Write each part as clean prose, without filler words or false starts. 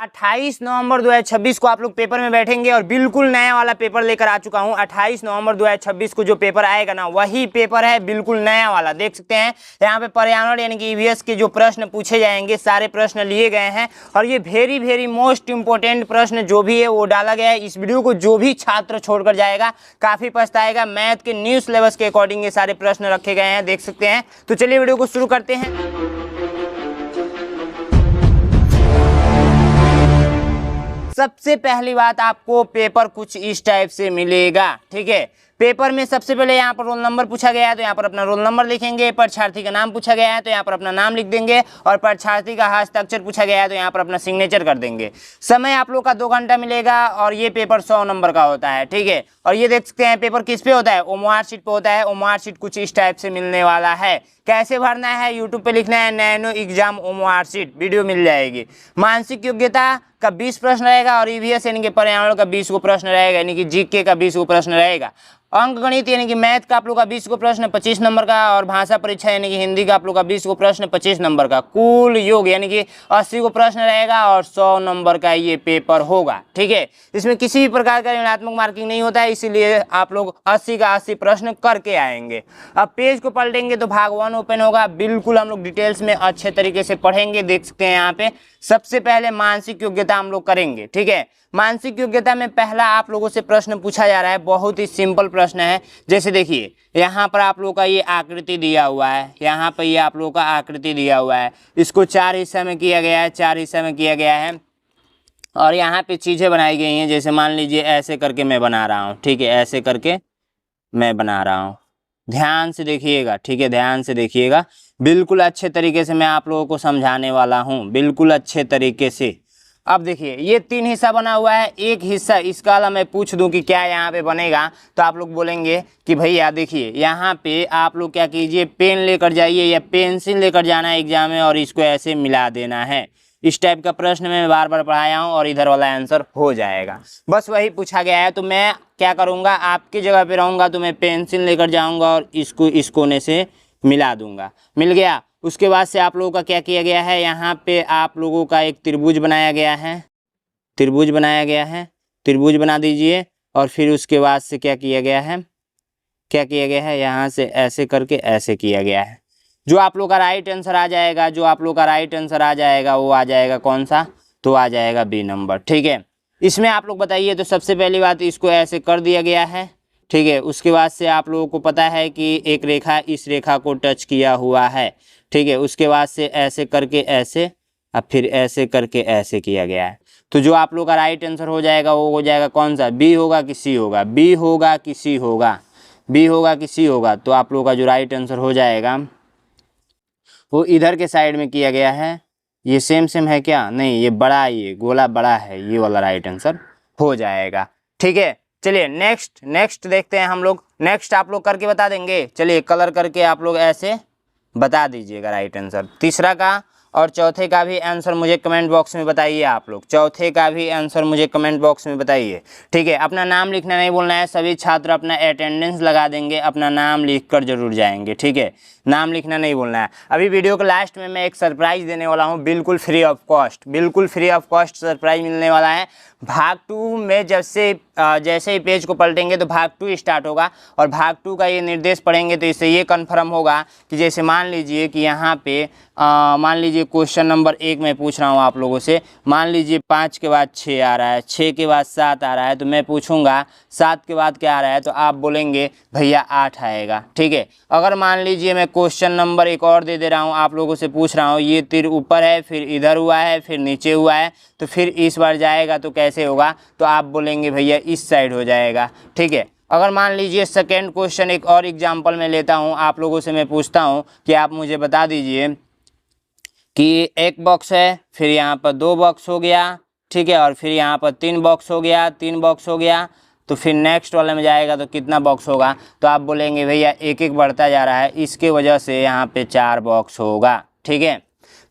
28 नवंबर 2026 को आप लोग पेपर में बैठेंगे और बिल्कुल नया वाला पेपर लेकर आ चुका हूं। 28 नवंबर 2026 को जो पेपर आएगा ना, वही पेपर है, बिल्कुल नया वाला। देख सकते हैं यहाँ पे पर्यावरण यानी कि ईवीएस के जो प्रश्न पूछे जाएंगे, सारे प्रश्न लिए गए हैं और ये वेरी मोस्ट इंपॉर्टेंट प्रश्न जो भी है वो डाला गया है। इस वीडियो को जो भी छात्र छोड़कर जाएगा काफी पछताएगा। मैथ के न्यू सिलेबस के अकॉर्डिंग ये सारे प्रश्न रखे गए हैं, देख सकते हैं। तो चलिए वीडियो को शुरू करते हैं। सबसे पहली बात, आपको पेपर कुछ इस टाइप से मिलेगा, ठीक है। पेपर में सबसे पहले यहाँ पर रोल नंबर पूछा गया है तो यहाँ पर अपना रोल नंबर लिखेंगे। परीक्षार्थी का नाम पूछा गया है तो यहाँ पर अपना नाम लिख देंगे और परीक्षार्थी का हस्ताक्षर पूछा गया है तो यहाँ पर अपना सिग्नेचर कर देंगे। समय आप लोग का 2 घंटा मिलेगा और ये पेपर 100 नंबर का होता है, ठीक है। और ये देख सकते हैं पेपर किस पे होता है, ओमआर शीट पे होता है। ओमआर शीट कुछ इस टाइप से मिलने वाला है। कैसे भरना है, यूट्यूब पे लिखना है nano exam OMR sheet, video मिल जाएगी। मानसिक योग्यता का 20 प्रश्न रहेगा और ईवीएस यानी कि पर्यावरण का 20 को प्रश्न रहेगा, यानी कि जीके का 20 को प्रश्न रहेगा। अंक गणित यानी कि मैथ का आप लोग का 20 को प्रश्न 25 नंबर का और भाषा परीक्षा यानी कि हिंदी का आप लोग का 20 को प्रश्न 25 नंबर का। कुल योग यानी कि 80 को प्रश्न रहेगा और 100 नंबर का ये पेपर होगा, ठीक है। इसमें किसी भी प्रकार का ऋणात्मक मार्किंग नहीं होता है, इसीलिए आप लोग 80 का 80 प्रश्न करके आएंगे। अब पेज को पलटेंगे तो भाग 1 ओपन होगा। बिल्कुल हम लोग डिटेल्स में अच्छे तरीके से पढ़ेंगे। देख सकते हैं यहाँ पे सबसे पहले मानसिक योग्यता हम लोग करेंगे, ठीक है। मानसिक योग्यता में पहला आप लोगों से प्रश्न पूछा जा रहा है, बहुत ही सिंपल प्रश्न है। जैसे देखिए यहाँ पर आप लोगों का ये आकृति दिया हुआ है, यहाँ पर ये आप लोगों का आकृति दिया हुआ है। इसको 4 हिस्सा में किया गया है, 4 हिस्सा में किया गया है और यहाँ पे चीज़ें बनाई गई हैं। जैसे मान लीजिए ऐसे करके मैं बना रहा हूँ, ठीक है, ऐसे करके मैं बना रहा हूँ। ध्यान से देखिएगा, ठीक है, ध्यान से देखिएगा। बिल्कुल अच्छे तरीके से मैं आप लोगों को समझाने वाला हूँ, बिल्कुल अच्छे तरीके से। अब देखिए ये 3 हिस्सा बना हुआ है। एक हिस्सा इसका वाला मैं पूछ दूं कि क्या यहाँ पे बनेगा तो आप लोग बोलेंगे कि भैया देखिए यहाँ पे आप लोग क्या कीजिए, पेन लेकर जाइए या पेंसिल लेकर जाना है एग्जाम में और इसको ऐसे मिला देना है। इस टाइप का प्रश्न मैं बार बार पढ़ाया हूँ और इधर वाला आंसर हो जाएगा। बस वही पूछा गया है। तो मैं क्या करूँगा, आपकी जगह पे रहूँगा तो मैं पेंसिल लेकर जाऊँगा और इसको इस कोने से मिला दूँगा। मिल गया। उसके बाद से आप लोगों का क्या किया गया है, यहाँ पे आप लोगों का एक त्रिभुज बनाया गया है, त्रिभुज बनाया गया है, त्रिभुज बना दीजिए। और फिर उसके बाद से क्या किया गया है, क्या किया गया है, यहाँ से ऐसे करके ऐसे किया गया है। जो आप लोग का राइट आंसर आ जाएगा, जो आप लोग का राइट आंसर आ जाएगा वो आ जाएगा कौन सा, तो आ जाएगा बी नंबर, ठीक है। इसमें आप लोग बताइए। तो सबसे पहली बात इसको ऐसे कर दिया गया है, ठीक है। उसके बाद से आप लोगों को पता है कि एक रेखा इस रेखा को टच किया हुआ है, ठीक है। उसके बाद से ऐसे करके ऐसे, अब फिर ऐसे करके ऐसे किया गया है। तो जो आप लोग का राइट आंसर हो जाएगा वो हो जाएगा कौन सा, बी होगा कि सी होगा, बी होगा कि सी होगा, बी होगा कि सी होगा। तो आप लोग का जो राइट आंसर हो जाएगा वो इधर के साइड में किया गया है। ये सेम है क्या, नहीं, ये बड़ा, ये गोला बड़ा है, ये वाला राइट आंसर हो जाएगा, ठीक है। चलिए नेक्स्ट देखते हैं हम लोग। नेक्स्ट आप लोग करके बता देंगे। चलिए कलर करके आप लोग ऐसे बता दीजिएगा राइट आंसर। तीसरा का और चौथे का भी आंसर मुझे कमेंट बॉक्स में बताइए। आप लोग चौथे का भी आंसर मुझे कमेंट बॉक्स में बताइए, ठीक है। अपना नाम लिखना नहीं बोलना है। सभी छात्र अपना अटेंडेंस लगा देंगे, अपना नाम लिख कर जरूर जाएंगे, ठीक है। नाम लिखना नहीं बोलना है। अभी वीडियो के लास्ट में मैं एक सरप्राइज देने वाला हूँ, बिल्कुल फ्री ऑफ कॉस्ट, बिल्कुल फ्री ऑफ कॉस्ट सरप्राइज मिलने वाला है। भाग 2 में जैसे ही पेज को पलटेंगे तो भाग 2 स्टार्ट होगा और भाग 2 का ये निर्देश पढ़ेंगे तो इससे ये कन्फर्म होगा कि जैसे मान लीजिए कि यहाँ पे मान लीजिए क्वेश्चन नंबर 1 मैं पूछ रहा हूँ आप लोगों से। मान लीजिए 5 के बाद 6 आ रहा है, 6 के बाद 7 आ रहा है, तो मैं पूछूंगा 7 के बाद क्या आ रहा है, तो आप बोलेंगे भैया 8 आएगा, ठीक है। अगर मान लीजिए मैं क्वेश्चन नंबर एक और दे रहा हूँ, आप लोगों से पूछ रहा हूँ, ये तीर ऊपर है, फिर इधर हुआ है, फिर नीचे हुआ है, तो फिर इस बार जाएगा तो कैसे होगा, तो आप बोलेंगे भैया इस साइड हो जाएगा, ठीक है। अगर मान लीजिए सेकेंड क्वेश्चन एक और एग्जाम्पल में लेता हूँ, आप लोगों से मैं पूछता हूँ कि आप मुझे बता दीजिए कि एक बॉक्स है, फिर यहाँ पर 2 बॉक्स हो गया, ठीक है, और फिर यहाँ पर 3 बॉक्स हो गया, 3 बॉक्स हो गया, तो फिर नेक्स्ट वाले में जाएगा तो कितना बॉक्स होगा, तो आप बोलेंगे भैया एक एक बढ़ता जा रहा है, इसके वजह से यहाँ पे 4 बॉक्स होगा, ठीक है।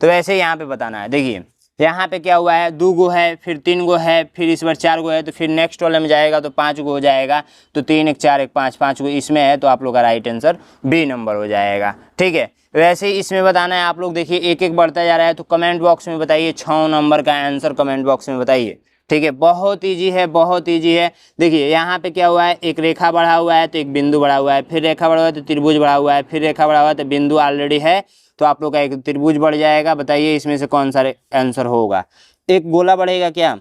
तो वैसे यहाँ पे बताना है। देखिए यहाँ पे क्या हुआ है, 2 गो है, फिर 3 गो है, फिर इस बार 4 गो है, तो फिर नेक्स्ट वाले में जाएगा तो 5 गो हो जाएगा, तो 3 1 4 1 5 5 गो इसमें है, तो आप लोग का राइट आंसर बी नंबर हो जाएगा, ठीक है। वैसे ही इसमें बताना है आप लोग। देखिए एक एक बढ़ता जा रहा है, तो कमेंट बॉक्स में बताइए 6 नंबर का आंसर कमेंट बॉक्स में बताइए। ठीक है, बहुत ईजी है, बहुत ईजी है। देखिए यहाँ पे क्या हुआ है, एक रेखा बढ़ा हुआ है तो एक बिंदु बढ़ा हुआ है, फिर रेखा बढ़ा हुआ है तो त्रिभुज बढ़ा हुआ है, फिर रेखा बढ़ा हुआ है तो बिंदु ऑलरेडी है, तो आप लोग का एक त्रिभुज बढ़ जाएगा। बताइए इसमें से कौन सा आंसर होगा। एक गोला बढ़ेगा क्या,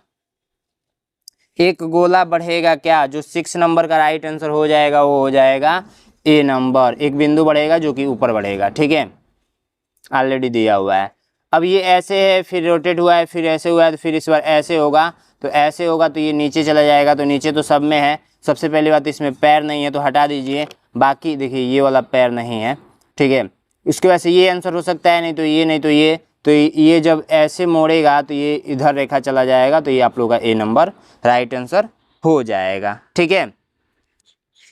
एक गोला बढ़ेगा क्या, जो 6 नंबर का राइट आंसर हो जाएगा वो हो जाएगा ए नंबर। एक बिंदु बढ़ेगा जो कि ऊपर बढ़ेगा, ठीक है, ऑलरेडी दिया हुआ है। अब ये ऐसे है, फिर रोटेट हुआ है, फिर ऐसे हुआ है, तो फिर इस बार ऐसे होगा, तो ऐसे होगा तो ये नीचे चला जाएगा, तो नीचे तो सब में है। सबसे पहली बात इसमें पैर नहीं है तो हटा दीजिए, बाकी देखिए ये वाला पैर नहीं है, ठीक है। इसके वजह से ये आंसर हो सकता है, नहीं तो ये, नहीं तो ये, तो ये जब ऐसे मोड़ेगा तो ये इधर रेखा चला जाएगा, तो ये आप लोग का ए नंबर राइट आंसर हो जाएगा, ठीक है।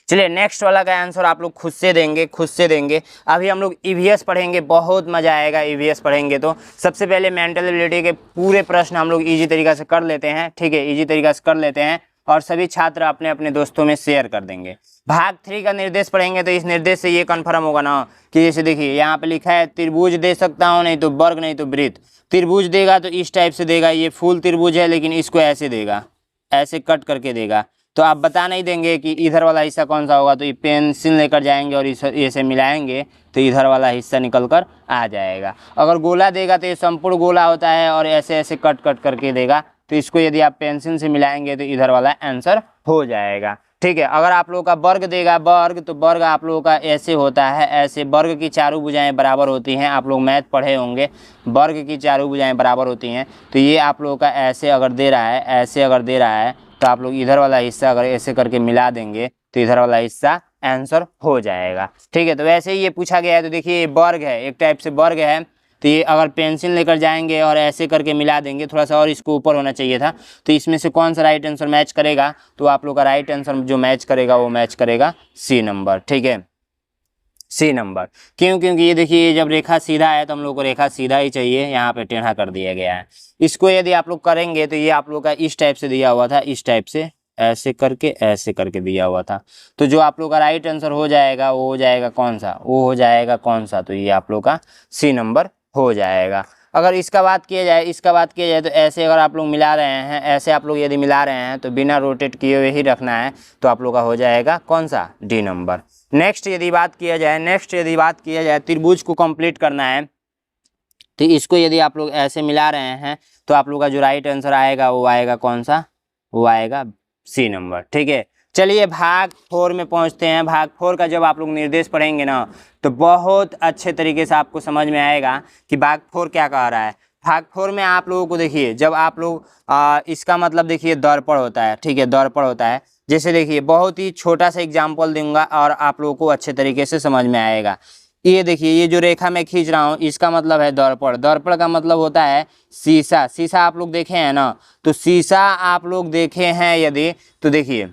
चलिए नेक्स्ट वाला का आंसर आप लोग खुद से देंगे, खुद से देंगे। अभी हम लोग ईवीएस पढ़ेंगे, बहुत मज़ा आएगा ईवीएस पढ़ेंगे। तो सबसे पहले मेंटल एबिलिटी के पूरे प्रश्न हम लोग इजी तरीका से कर लेते हैं, ठीक है, इजी तरीका से कर लेते हैं और सभी छात्र अपने अपने दोस्तों में शेयर कर देंगे। भाग 3 का निर्देश पढ़ेंगे, तो इस निर्देश से ये कन्फर्म होगा ना कि जैसे देखिए यहाँ पे लिखा है त्रिभुज दे सकता हूँ, नहीं तो वर्ग, नहीं तो वृत्त। त्रिभुज देगा तो इस टाइप से देगा, ये फुल त्रिभुज है लेकिन इसको ऐसे देगा, ऐसे कट करके देगा। तो आप बता नहीं देंगे कि इधर वाला हिस्सा कौन सा होगा, तो ये पेंसिल लेकर जाएंगे और इसे मिलाएंगे तो इधर वाला हिस्सा निकल कर आ जाएगा। अगर गोला देगा तो ये संपूर्ण गोला होता है और ऐसे ऐसे कट कट करके देगा, तो इसको यदि आप पेंसिल से मिलाएंगे तो इधर वाला आंसर हो जाएगा, ठीक है। अगर आप लोगों का वर्ग देगा, वर्ग, तो वर्ग आप लोगों का ऐसे होता है, ऐसे वर्ग की चारों भुजाएं बराबर होती हैं। आप लोग मैथ पढ़े होंगे, वर्ग की चारों भुजाएं बराबर होती हैं। तो ये आप लोगों का ऐसे अगर दे रहा है, ऐसे अगर दे रहा है, तो आप लोग इधर वाला हिस्सा अगर ऐसे करके मिला देंगे तो इधर वाला हिस्सा आंसर हो जाएगा, ठीक है। तो वैसे ही ये पूछा गया है, तो देखिए ये वर्ग है, एक टाइप से वर्ग है, तो ये अगर पेंसिल लेकर जाएंगे और ऐसे करके मिला देंगे, थोड़ा सा और इसको ऊपर होना चाहिए था, तो इसमें से कौन सा राइट आंसर मैच करेगा, तो आप लोग का राइट आंसर जो मैच करेगा वो मैच करेगा सी नंबर, ठीक है, सी नंबर। क्यों, क्योंकि ये देखिए जब रेखा सीधा है तो हम लोग को रेखा सीधा ही चाहिए, यहाँ पे टेढ़ा कर दिया गया है। इसको यदि आप लोग करेंगे तो ये आप लोग का इस टाइप से दिया हुआ था, इस टाइप से ऐसे करके दिया हुआ था, तो जो आप लोग का राइट आंसर हो जाएगा वो हो जाएगा कौन सा, वो हो जाएगा कौन सा, तो ये आप लोग का सी नंबर हो जाएगा। अगर इसका बात किया जाए, इसका बात किया जाए तो ऐसे अगर आप लोग मिला रहे हैं, ऐसे आप लोग यदि मिला रहे हैं तो बिना रोटेट किए हुए ही रखना है, तो आप लोग का हो जाएगा कौन सा, डी नंबर। नेक्स्ट यदि बात किया जाए, त्रिभुज को कंप्लीट करना है, तो इसको यदि आप लोग ऐसे मिला रहे हैं तो आप लोग का जो राइट आंसर आएगा वो आएगा कौन सा, वो आएगा सी नंबर, ठीक है। चलिए भाग 4 में पहुंचते हैं। भाग 4 का जब आप लोग निर्देश पढ़ेंगे ना, तो बहुत अच्छे तरीके से आपको समझ में आएगा कि भाग 4 क्या कह रहा है। भाग 4 में आप लोगों को देखिए, जब आप लोग इसका मतलब देखिए दर्पण होता है, ठीक है, दर्पण होता है। जैसे देखिए बहुत ही छोटा सा एग्जाम्पल दूंगा और आप लोगों को अच्छे तरीके से समझ में आएगा। ये देखिए ये जो रेखा मैं खींच रहा हूँ इसका मतलब है दर्पण। दर्पण का मतलब होता है शीशा। शीशा आप लोग देखे हैं ना, तो शीशा आप लोग देखे हैं यदि, तो देखिए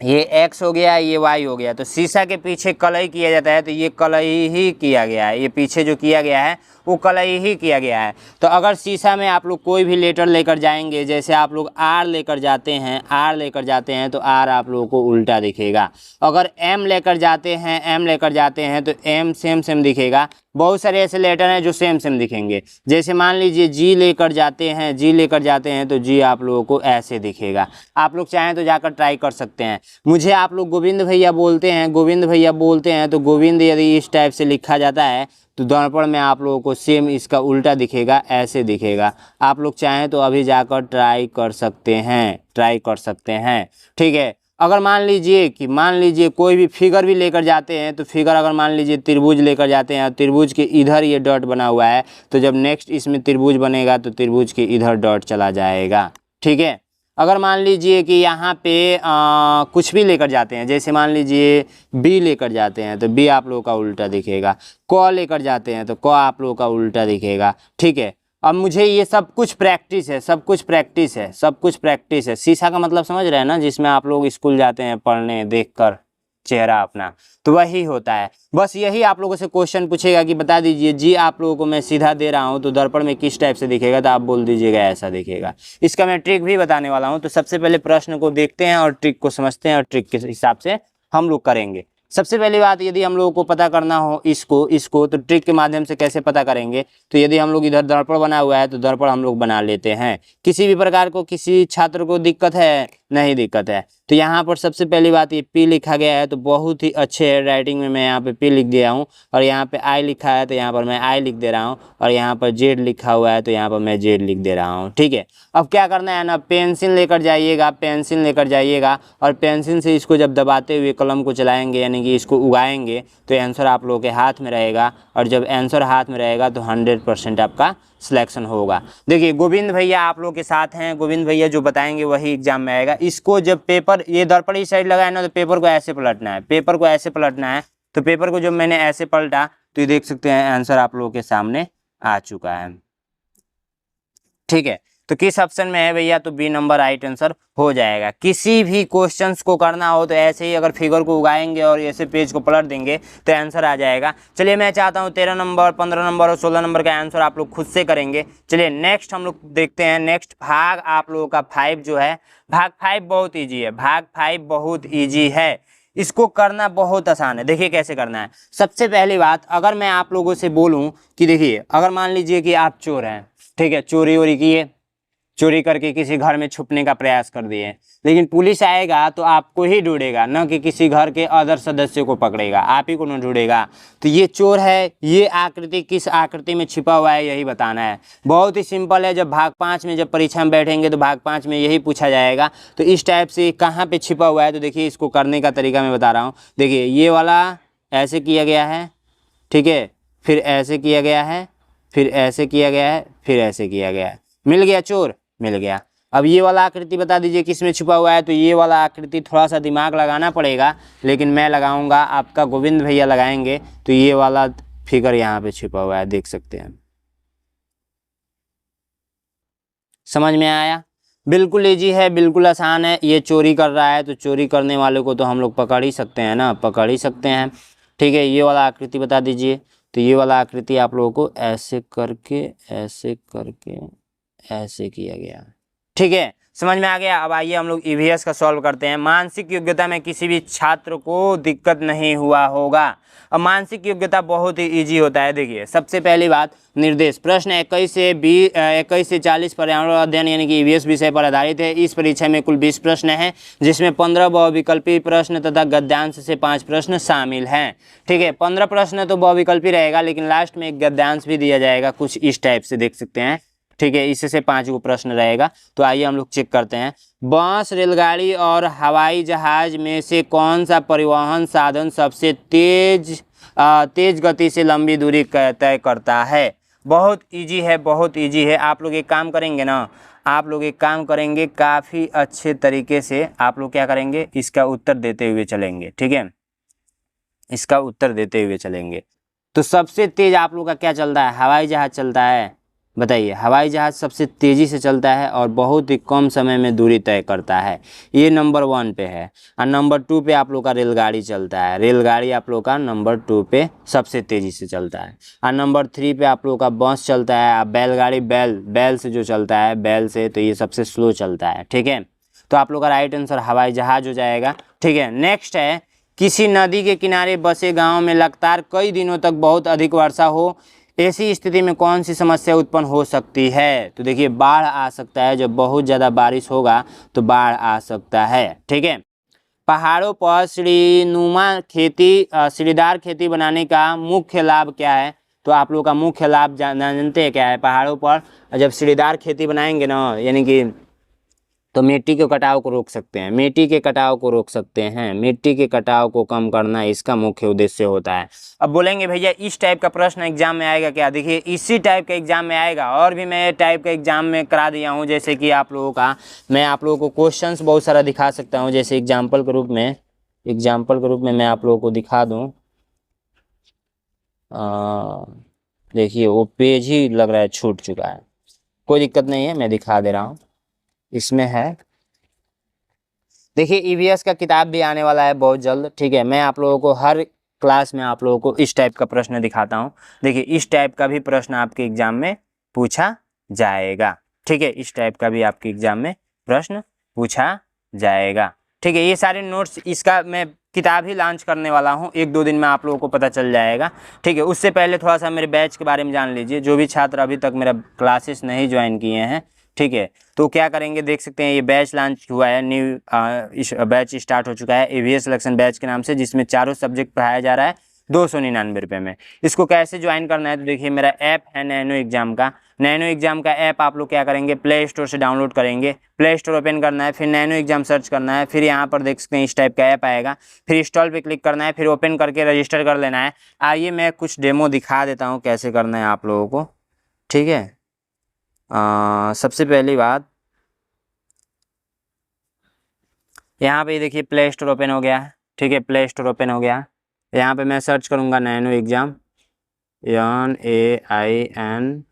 ये x हो गया, ये y हो गया, तो शीशा के पीछे कलई किया जाता है, तो ये कलई ही किया गया है, ये पीछे जो किया गया है वो कलई ही किया गया है। तो अगर शीशा में आप लोग कोई भी लेटर लेकर जाएंगे, जैसे आप लोग r लेकर जाते हैं, r लेकर जाते हैं, तो r आप लोगों को उल्टा दिखेगा। अगर m लेकर जाते हैं, m लेकर जाते हैं, तो m सेम दिखेगा। बहुत सारे ऐसे लेटर हैं जो सेम दिखेंगे। जैसे मान लीजिए जी लेकर जाते हैं, जी लेकर जाते हैं, तो जी आप लोगों को ऐसे दिखेगा। आप लोग चाहें तो जाकर ट्राई कर सकते हैं। मुझे आप लोग गोविंद भैया बोलते हैं, गोविंद भैया बोलते हैं, तो गोविंद यदि इस टाइप से लिखा जाता है तो दर्पण में आप लोगों को सेम इसका उल्टा दिखेगा, ऐसे दिखेगा। आप लोग चाहें तो अभी जाकर ट्राई कर सकते हैं, ठीक है। अगर मान लीजिए कोई भी फिगर भी लेकर जाते हैं, तो फिगर अगर मान लीजिए त्रिभुज लेकर जाते हैं, त्रिभुज के इधर ये डॉट बना हुआ है, तो जब नेक्स्ट इसमें त्रिभुज बनेगा तो त्रिभुज के इधर डॉट चला जाएगा, ठीक है। अगर मान लीजिए कि यहाँ पे कुछ भी लेकर जाते हैं, जैसे मान लीजिए बी लेकर जाते हैं, तो बी आप लोगों का उल्टा दिखेगा। क लेकर जाते हैं तो क आप लोगों का उल्टा दिखेगा, ठीक है। अब मुझे ये सब कुछ प्रैक्टिस है। शीशा का मतलब समझ रहे हैं ना, जिसमें आप लोग स्कूल जाते हैं पढ़ने, देखकर चेहरा अपना, तो वही होता है। बस यही आप लोगों से क्वेश्चन पूछेगा कि बता दीजिए जी आप लोगों को मैं सीधा दे रहा हूं तो दर्पण में किस टाइप से दिखेगा, तो आप बोल दीजिएगा ऐसा दिखेगा। इसका मैं ट्रिक भी बताने वाला हूं। तो सबसे पहले प्रश्न को देखते हैं और ट्रिक को समझते हैं और ट्रिक के हिसाब से हम लोग करेंगे, सबसे पहली बात, यदि हम लोगों को पता करना हो इसको तो ट्रिक के माध्यम से कैसे पता करेंगे, तो यदि हम लोग इधर दर्पण बना हुआ है तो दर्पण हम लोग बना लेते हैं। किसी भी प्रकार को किसी छात्र को दिक्कत है? नहीं दिक्कत है। तो यहाँ पर सबसे पहली बात, ये पी लिखा गया है तो बहुत ही अच्छे राइटिंग में मैं यहाँ पे पी लिख दिया हूँ, और यहाँ पे आई लिखा है तो यहाँ पर मैं आई लिख दे रहा हूँ, और यहाँ पर जेड लिखा हुआ है तो यहाँ पर मैं जेड लिख दे रहा हूँ। ठीक है, अब क्या करना है ना, पेंसिल लेकर जाइएगा, पेंसिल लेकर जाइएगा, और पेंसिल से इसको जब दबाते हुए कलम को चलाएंगे यानी कि इसको उगाएंगे तो आंसर आप लोगों के हाथ में रहेगा, और जब आंसर हाथ में रहेगा तो 100% आपका सिलेक्शन होगा। देखिए गोविंद भैया आप लोग के साथ हैं, गोविंद भैया जो बताएंगे वही एग्जाम में आएगा। इसको जब पेपर ये दर्पण इस साइड लगाए ना तो पेपर को ऐसे पलटना है, पेपर को ऐसे पलटना है। तो पेपर को जब मैंने ऐसे पलटा तो ये देख सकते हैं आंसर आप लोगों के सामने आ चुका है। ठीक है, तो किस ऑप्शन में है भैया, तो बी नंबर राइट आंसर हो जाएगा। किसी भी क्वेश्चंस को करना हो तो ऐसे ही अगर फिगर को उगाएंगे और ऐसे पेज को पलट देंगे तो आंसर आ जाएगा। चलिए मैं चाहता हूँ 13 नंबर, 15 नंबर और 16 नंबर का आंसर आप लोग खुद से करेंगे। चलिए नेक्स्ट हम लोग देखते हैं। नेक्स्ट भाग आप लोगों का 5 जो है, भाग 5 बहुत ईजी है, भाग 5 बहुत ईजी है, इसको करना बहुत आसान है। देखिए कैसे करना है। सबसे पहली बात, अगर मैं आप लोगों से बोलूं कि देखिए अगर मान लीजिए कि आप चोर हैं, ठीक है, चोरी वोरी किए, चोरी करके किसी घर में छुपने का प्रयास कर दिए, लेकिन पुलिस आएगा तो आपको ही ढूंढेगा, न कि किसी घर के अदर सदस्य को पकड़ेगा, आप ही को न ढूंढेगा। तो ये चोर है, ये आकृति किस आकृति में छिपा हुआ है यही बताना है। बहुत ही सिंपल है। जब भाग 5 में जब परीक्षा में बैठेंगे तो भाग 5 में यही पूछा जाएगा। तो इस टाइप से कहाँ पे छिपा हुआ है, तो देखिए इसको करने का तरीका मैं बता रहा हूँ। देखिए ये वाला ऐसे किया गया है, ठीक है, फिर ऐसे किया गया है, फिर ऐसे किया गया है, फिर ऐसे किया गया है, मिल गया चोर, मिल गया। अब ये वाला आकृति बता दीजिए किस में छुपा हुआ है, तो ये वाला आकृति थोड़ा सा दिमाग लगाना पड़ेगा, लेकिन मैं लगाऊंगा, आपका गोविंद भैया लगाएंगे। तो ये वाला फिगर यहाँ पे छुपा हुआ है, देख सकते हैं। समझ में आया? बिल्कुल इजी है, बिल्कुल आसान है। ये चोरी कर रहा है तो चोरी करने वाले को तो हम लोग पकड़ ही सकते हैं ना, पकड़ ही सकते हैं। ठीक है, ये वाला आकृति बता दीजिए। तो ये वाला आकृति आप लोगों को ऐसे करके ऐसे किया गया। ठीक है, समझ में आ गया। अब आइए हम लोग ईवीएस का सॉल्व करते हैं। मानसिक योग्यता में किसी भी छात्र को दिक्कत नहीं हुआ होगा। अब मानसिक योग्यता बहुत ही इजी होता है। देखिए सबसे पहली बात, निर्देश प्रश्न 21 से 40 पर्यावरण अध्ययन यानी कि ईवीएस विषय पर आधारित है। इस परीक्षा में कुल 20 प्रश्न हैं, जिसमें 15 बहुविकल्पी प्रश्न तथा गद्यांश से 5 प्रश्न शामिल हैं। ठीक है, 15 प्रश्न तो बहुविकल्पी रहेगा, लेकिन लास्ट में एक गद्यांश भी दिया जाएगा, कुछ इस टाइप से देख सकते हैं। ठीक है, इससे 5 को प्रश्न रहेगा। तो आइए हम लोग चेक करते हैं। बस, रेलगाड़ी और हवाई जहाज में से कौन सा परिवहन साधन सबसे तेज गति से लंबी दूरी तय करता है? बहुत इजी है, बहुत इजी है। आप लोग एक काम करेंगे ना, आप लोग एक काम करेंगे, काफ़ी अच्छे तरीके से आप लोग क्या करेंगे, इसका उत्तर देते हुए चलेंगे। ठीक है, इसका उत्तर देते हुए चलेंगे। तो सबसे तेज आप लोग का क्या चलता है? हवाई जहाज चलता है। बताइए, हवाई जहाज सबसे तेज़ी से चलता है और बहुत ही कम समय में दूरी तय करता है, ये नंबर 1 पे है। और नंबर 2 पे आप लोग का रेलगाड़ी चलता है। रेलगाड़ी आप लोग का नंबर 2 पे सबसे तेज़ी से चलता है। और नंबर 3 पे आप लोग का बस चलता है। और बैलगाड़ी बैल से जो चलता है, बैल से, तो ये सबसे स्लो चलता है। ठीक है, तो आप लोग का राइट आंसर हवाई जहाज हो जाएगा। ठीक है, नेक्स्ट है, किसी नदी के किनारे बसे गाँव में लगातार कई दिनों तक बहुत अधिक वर्षा हो, ऐसी स्थिति में कौन सी समस्या उत्पन्न हो सकती है? तो देखिए बाढ़ आ सकता है। जब बहुत ज़्यादा बारिश होगा तो बाढ़ आ सकता है। ठीक है, पहाड़ों पर सीढ़ीदार खेती बनाने का मुख्य लाभ क्या है? तो आप लोग का मुख्य लाभ जानते हैं क्या है? पहाड़ों पर जब सीढ़ीदार खेती बनाएंगे ना, यानी कि तो मिट्टी के कटाव को रोक सकते हैं, मिट्टी के कटाव को रोक सकते हैं, मिट्टी के कटाव को कम करना इसका मुख्य उद्देश्य होता है। अब बोलेंगे भैया इस टाइप का प्रश्न एग्जाम में आएगा क्या? देखिए इसी टाइप का एग्जाम में आएगा, और भी मैं टाइप का एग्जाम में करा दिया हूँ। जैसे कि आप लोगों का, मैं आप लोगों को क्वेश्चंस बहुत सारा दिखा सकता हूँ। जैसे एग्जाम्पल के रूप में मैं आप लोगों को दिखा दूँ। देखिए वो पेज ही लग रहा है छूट चुका है, कोई दिक्कत नहीं है, मैं दिखा दे रहा हूँ। इसमें है, देखिए ईवीएस का किताब भी आने वाला है बहुत जल्द। ठीक है, मैं आप लोगों को हर क्लास में आप लोगों को इस टाइप का प्रश्न दिखाता हूँ। देखिए इस टाइप का भी प्रश्न आपके एग्जाम में पूछा जाएगा। ठीक है, इस टाइप का भी आपके एग्जाम में प्रश्न पूछा जाएगा। ठीक है, ये सारे नोट्स इसका मैं किताब ही लॉन्च करने वाला हूँ, 1-2 दिन में आप लोगों को पता चल जाएगा, ठीक है। उससे पहले थोड़ा सा मेरे बैच के बारे में जान लीजिए। जो भी छात्र अभी तक मेरा क्लासेस नहीं ज्वाइन किए हैं, ठीक है, तो क्या करेंगे, देख सकते हैं ये बैच लॉन्च हुआ है, न्यू बैच स्टार्ट हो चुका है EVS सिलेक्शन बैच के नाम से, जिसमें चारों सब्जेक्ट पढ़ाया जा रहा है 299 रुपये में। इसको कैसे ज्वाइन करना है, तो देखिए मेरा ऐप है नैनो एग्जाम का। नैनो एग्जाम का ऐप आप लोग क्या करेंगे, प्ले स्टोर से डाउनलोड करेंगे, प्ले स्टोर ओपन करना है, फिर नैनो एग्जाम सर्च करना है, फिर यहाँ पर देख सकते हैं इस टाइप का ऐप आएगा, फिर इंस्टॉल पे क्लिक करना है, फिर ओपन करके रजिस्टर कर लेना है। आइए मैं कुछ डेमो दिखा देता हूँ कैसे करना है आप लोगों को, ठीक है। सबसे पहली बात, यहाँ पे देखिए प्ले स्टोर ओपन हो गया है, ठीक है, प्ले स्टोर ओपन हो गया। यहाँ पे मैं सर्च करूँगा nano exam, NAIN,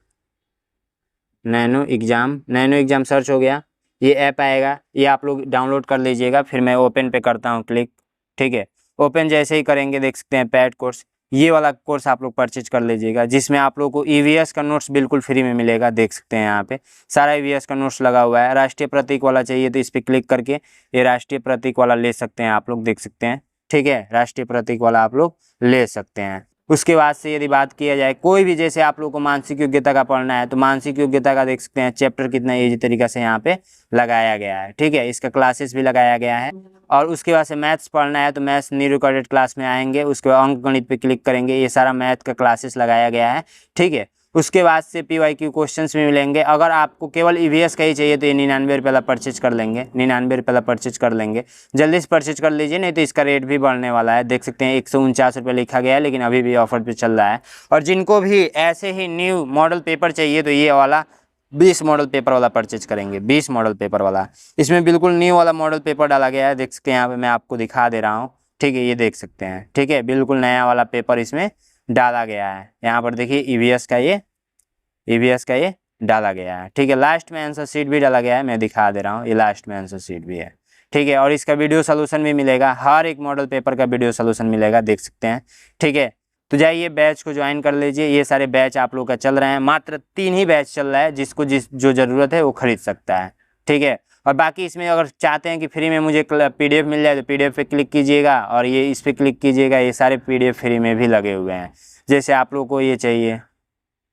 nano exam search हो गया। ये ऐप आएगा, ये आप लोग डाउनलोड कर लीजिएगा। फिर मैं ओपन पे करता हूँ क्लिक, ठीक है। ओपन जैसे ही करेंगे देख सकते हैं पैड कोर्स, ये वाला कोर्स आप लोग परचेज कर लीजिएगा, जिसमें आप लोग को EVS का नोट्स बिल्कुल फ्री में मिलेगा। देख सकते हैं यहाँ पे सारा EVS का नोट्स लगा हुआ है। राष्ट्रीय प्रतीक वाला चाहिए तो इस पर क्लिक करके ये राष्ट्रीय प्रतीक वाला ले सकते हैं आप लोग, देख सकते हैं, ठीक है, राष्ट्रीय प्रतीक वाला आप लोग ले सकते हैं। उसके बाद से यदि बात किया जाए कोई भी, जैसे आप लोग को मानसिक योग्यता का पढ़ना है तो मानसिक योग्यता का देख सकते हैं चैप्टर कितना इजी तरीके से यहाँ पे लगाया गया है, ठीक है, इसका क्लासेस भी लगाया गया है। और उसके बाद से मैथ्स पढ़ना है तो मैथ्स न्यू रिकॉर्डेड क्लास में आएंगे, उसके बाद अंक गणित पे क्लिक करेंगे, ये सारा मैथ का क्लासेस लगाया गया है, ठीक है। उसके बाद से PYQ क्वेश्चंस भी मिलेंगे। अगर आपको केवल EVS का ही चाहिए तो ये 99 रुपये वाला परचेज कर लेंगे, 99 रुपये वाला परचेज कर लेंगे। जल्दी से परचेज कर लीजिए, नहीं तो इसका रेट भी बढ़ने वाला है। देख सकते हैं 149 रुपये लिखा गया है, लेकिन अभी भी ऑफर पे चल रहा है। और जिनको भी ऐसे ही न्यू मॉडल पेपर चाहिए तो ये वाला 20 मॉडल पेपर वाला परचेज करेंगे, 20 मॉडल पेपर वाला। इसमें बिल्कुल न्यू वाला मॉडल पेपर डाला गया है, देख सकते हैं यहाँ पे मैं आपको दिखा दे रहा हूँ, ठीक है, ये देख सकते हैं, ठीक है, बिल्कुल नया वाला पेपर इसमें डाला गया है। यहाँ पर देखिए EVS का ये डाला गया है, ठीक है। लास्ट में आंसर शीट भी डाला गया है, मैं दिखा दे रहा हूँ, ये लास्ट में आंसर शीट भी है, ठीक है। और इसका वीडियो सोल्यूशन भी मिलेगा, हर एक मॉडल पेपर का वीडियो सोल्यूशन मिलेगा, देख सकते हैं, ठीक है। तो जाइए बैच को ज्वाइन कर लीजिए। ये सारे बैच आप लोग का चल रहे हैं, मात्र 3 ही बैच चल रहा है, जिसको जो ज़रूरत है वो खरीद सकता है, ठीक है। और बाकी इसमें अगर चाहते हैं कि फ्री में मुझे PDF मिल जाए तो PDF पे क्लिक कीजिएगा, और ये इस पर क्लिक कीजिएगा, ये सारे PDF फ्री में भी लगे हुए हैं। जैसे आप लोग को ये चाहिए,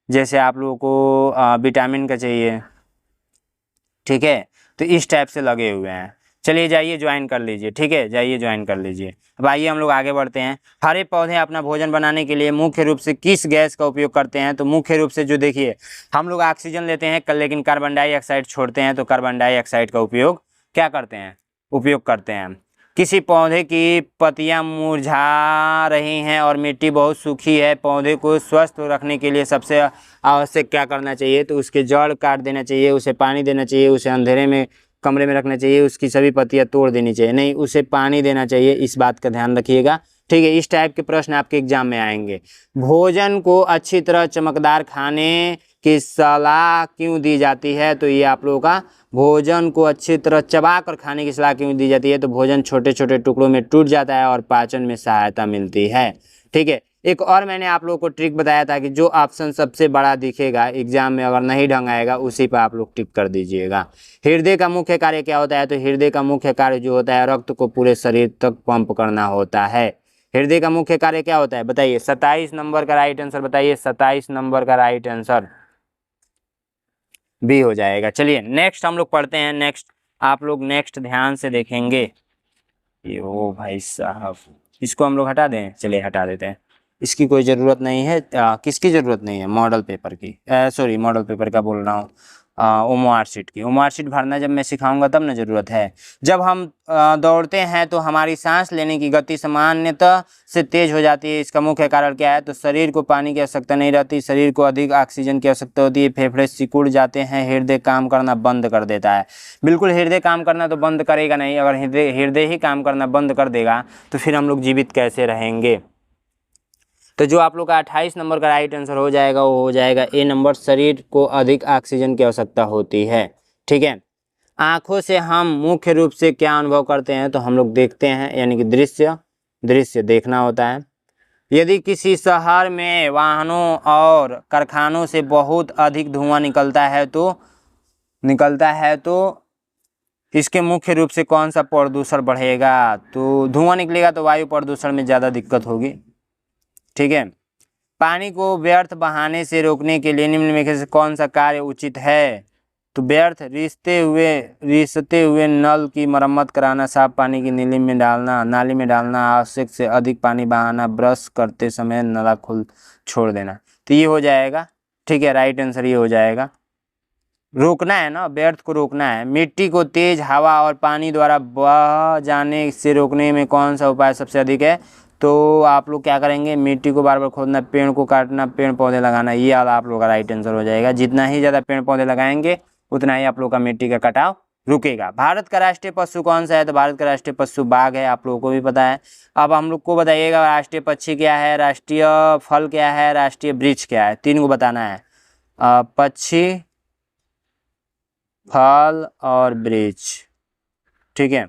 जैसे आप लोगों को विटामिन का चाहिए, ठीक है, तो इस टाइप से लगे हुए हैं। चलिए जाइए ज्वाइन कर लीजिए, ठीक है, जाइए ज्वाइन कर लीजिए। अब आइए हम लोग आगे बढ़ते हैं। हरे पौधे अपना भोजन बनाने के लिए मुख्य रूप से किस गैस का उपयोग करते हैं, तो मुख्य रूप से जो देखिए हम लोग ऑक्सीजन लेते हैं लेकिन कार्बन डाइऑक्साइड छोड़ते हैं, तो कार्बन डाइऑक्साइड का उपयोग क्या करते हैं, उपयोग करते हैं। किसी पौधे की पत्तियां मुरझा रही हैं और मिट्टी बहुत सूखी है, पौधे को स्वस्थ रखने के लिए सबसे आवश्यक क्या करना चाहिए, तो उसके जड़ काट देना चाहिए, उसे पानी देना चाहिए, उसे अंधेरे में कमरे में रखना चाहिए, उसकी सभी पत्तियां तोड़ देनी चाहिए, नहीं उसे पानी देना चाहिए, इस बात का ध्यान रखिएगा, ठीक है। इस टाइप के प्रश्न आपके एग्जाम में आएंगे। भोजन को अच्छी तरह चमकदार खाने की सलाह क्यों दी जाती है, तो ये आप लोगों का भोजन को अच्छी तरह चबा कर खाने की सलाह क्यों दी जाती है, तो भोजन छोटे छोटे टुकड़ों में टूट जाता है और पाचन में सहायता मिलती है, ठीक है। एक और मैंने आप लोगों को ट्रिक बताया था कि जो ऑप्शन सबसे बड़ा दिखेगा एग्जाम में, अगर नहीं ढंग आएगा उसी पर आप लोग टिक कर दीजिएगा। हृदय का मुख्य कार्य क्या होता है, तो हृदय का मुख्य कार्य जो होता है रक्त को पूरे शरीर तक पंप करना होता है। हृदय का मुख्य कार्य क्या होता है बताइए, 27 नंबर का राइट आंसर बताइए, 27 नंबर का राइट आंसर भी हो जाएगा। चलिए नेक्स्ट हम लोग पढ़ते हैं। नेक्स्ट आप लोग नेक्स्ट ध्यान से देखेंगे। ये ओ भाई साहब, इसको हम लोग हटा दें, चलिए हटा देते हैं, इसकी कोई ज़रूरत नहीं है। किसकी ज़रूरत नहीं है, मॉडल पेपर की, सॉरी मॉडल पेपर का बोल रहा हूँ, OMR शीट की। OMR शीट भरना जब मैं सिखाऊंगा तब ना ज़रूरत है। जब हम दौड़ते हैं तो हमारी सांस लेने की गति सामान्यतः से तेज हो जाती है, इसका मुख्य कारण क्या है, तो शरीर को पानी की आवश्यकता नहीं रहती, शरीर को अधिक ऑक्सीजन की आवश्यकता होती है, फेफड़े सिकुड़ जाते हैं, हृदय काम करना बंद कर देता है। बिल्कुल हृदय काम करना तो बंद करेगा नहीं, अगर हृदय ही काम करना बंद कर देगा तो फिर हम लोग जीवित कैसे रहेंगे। तो जो आप लोग का 28 नंबर का राइट आंसर हो जाएगा वो हो जाएगा A नंबर, शरीर को अधिक ऑक्सीजन की आवश्यकता होती है, ठीक है। आँखों से हम मुख्य रूप से क्या अनुभव करते हैं, तो हम लोग देखते हैं, यानी कि दृश्य देखना होता है। यदि किसी शहर में वाहनों और कारखानों से बहुत अधिक धुआं निकलता है तो इसके मुख्य रूप से कौन सा प्रदूषण बढ़ेगा? तो धुआं निकलेगा, तो वायु प्रदूषण में ज़्यादा दिक्कत होगी। ठीक है। पानी को व्यर्थ बहाने से रोकने के लिए निम्न में से कौन सा कार्य उचित है? तो व्यर्थ रिसते हुए नल की मरम्मत कराना, साफ पानी की नाली में डालना, आवश्यक से अधिक पानी बहाना, ब्रश करते समय नला खोल छोड़ देना। तो ये हो जाएगा। ठीक है, राइट आंसर ये हो जाएगा। रोकना है ना, व्यर्थ को रोकना है। मिट्टी को तेज हवा और पानी द्वारा बह जाने से रोकने में कौन सा उपाय सबसे अधिक है? तो आप लोग क्या करेंगे, मिट्टी को बार बार खोदना, पेड़ को काटना, पेड़ पौधे लगाना, ये वाला आप लोग का राइट आंसर हो जाएगा। जितना ही ज़्यादा पेड़ पौधे लगाएंगे उतना ही आप लोग का मिट्टी का कटाव रुकेगा। भारत का राष्ट्रीय पशु कौन सा है? तो भारत का राष्ट्रीय पशु बाघ है, आप लोगों को भी पता है। अब हम लोग को बताइएगा राष्ट्रीय पक्षी क्या है, राष्ट्रीय फल क्या है, राष्ट्रीय वृक्ष क्या है? 3 को बताना है, पक्षी, फल और वृक्ष। ठीक है।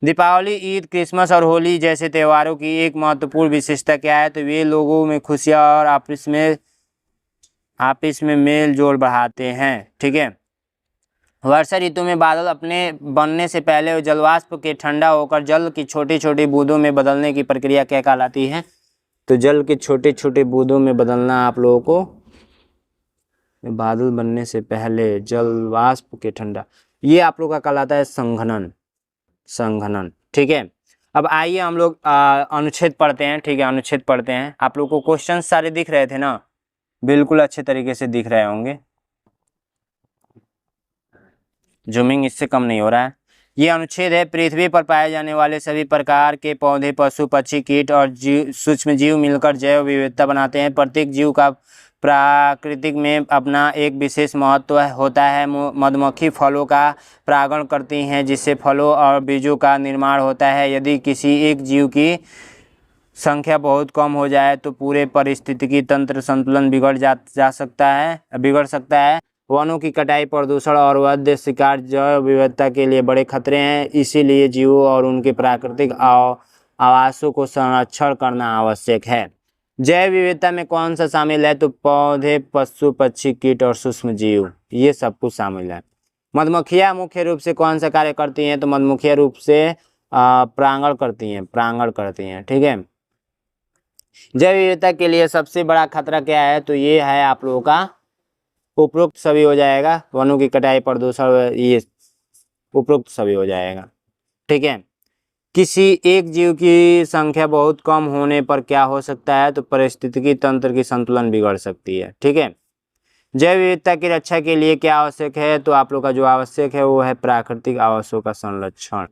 दीपावली, ईद, क्रिसमस और होली जैसे त्योहारों की एक महत्वपूर्ण विशेषता क्या है? तो वे लोगों में खुशियां और आपस में मेल जोल बढ़ाते हैं। ठीक है। वर्षा ऋतु में बादल अपने बनने से पहले जलवाष्प के ठंडा होकर जल की छोटी छोटी बूंदों में बदलने की प्रक्रिया क्या कहलाती है? तो जल के छोटे छोटे बूंदों में बदलना आप लोगों को, बादल बनने से पहले जलवाष्प के ठंडा, ये आप लोग का कहलाता है संघनन। ठीक है। अब आइए हम लोग अनुच्छेद पढ़ते हैं। ठीक है, अनुच्छेद पढ़ते हैं। आप लोग को क्वेश्चन सारे दिख रहे थे ना? बिल्कुल अच्छे तरीके से दिख रहे होंगे, जूमिंग इससे कम नहीं हो रहा है। ये अनुच्छेद है, पृथ्वी पर पाए जाने वाले सभी प्रकार के पौधे, पशु, पक्षी, कीट और सूक्ष्म जीव मिलकर जैव विविधता बनाते हैं। प्रत्येक जीव का प्राकृतिक में अपना एक विशेष महत्व होता है। मधुमक्खी फलों का परागण करती हैं, जिससे फलों और बीजों का निर्माण होता है। यदि किसी एक जीव की संख्या बहुत कम हो जाए तो पूरे पारिस्थितिकी तंत्र संतुलन बिगड़ सकता है। वनों की कटाई, प्रदूषण और अवैध शिकार जैव विविधता के लिए बड़े खतरे हैं। इसीलिए जीवों और उनके प्राकृतिक आवासों को संरक्षण करना आवश्यक है। जैव विविधता में कौन सा शामिल है? तो पौधे, पशु, पक्षी, कीट और सूक्ष्म जीव, ये सब कुछ शामिल है। मधुमक्खियां मुख्य रूप से कौन सा कार्य करती हैं? तो मधुमक्खियां रूप से परागण करती हैं। ठीक है। जैव विविधता के लिए सबसे बड़ा खतरा क्या है? तो ये है आप लोगों का उपरोक्त सभी हो जाएगा। वनों की कटाई, प्रदूषण, ये उपरोक्त सभी हो जाएगा। ठीक है। किसी एक जीव की संख्या बहुत कम होने पर क्या हो सकता है? तो पारिस्थितिकी तंत्र की संतुलन बिगड़ सकती है। ठीक है। जैव विविधता की रक्षा के लिए क्या आवश्यक है? तो आप लोग का जो आवश्यक है वो है प्राकृतिक आवासों का संरक्षण।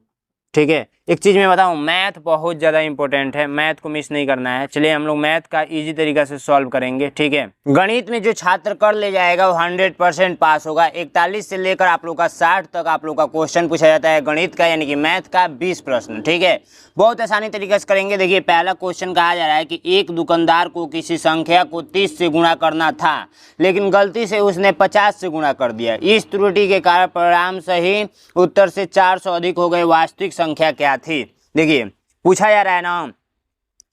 ठीक है। एक चीज़ मैं बताऊं, मैथ बहुत ज़्यादा इंपॉर्टेंट है, मैथ को मिस नहीं करना है। चलिए हम लोग मैथ का इजी तरीका से सॉल्व करेंगे। ठीक है। गणित में जो छात्र कर ले जाएगा वो 100% पास होगा। 41 से लेकर आप लोग का 60 तक आप लोग का क्वेश्चन पूछा जाता है गणित का, यानी कि मैथ का 20 प्रश्न। ठीक है। बहुत आसानी तरीके से करेंगे। देखिए पहला क्वेश्चन कहा जा रहा है कि एक दुकानदार को किसी संख्या को 30 से गुणा करना था, लेकिन गलती से उसने 50 से गुणा कर दिया। इस त्रुटि के कारण परिणाम सही उत्तर से 400 अधिक हो गए। वास्तविक संख्या क्या थी? देखिए पूछा जा रहा है ना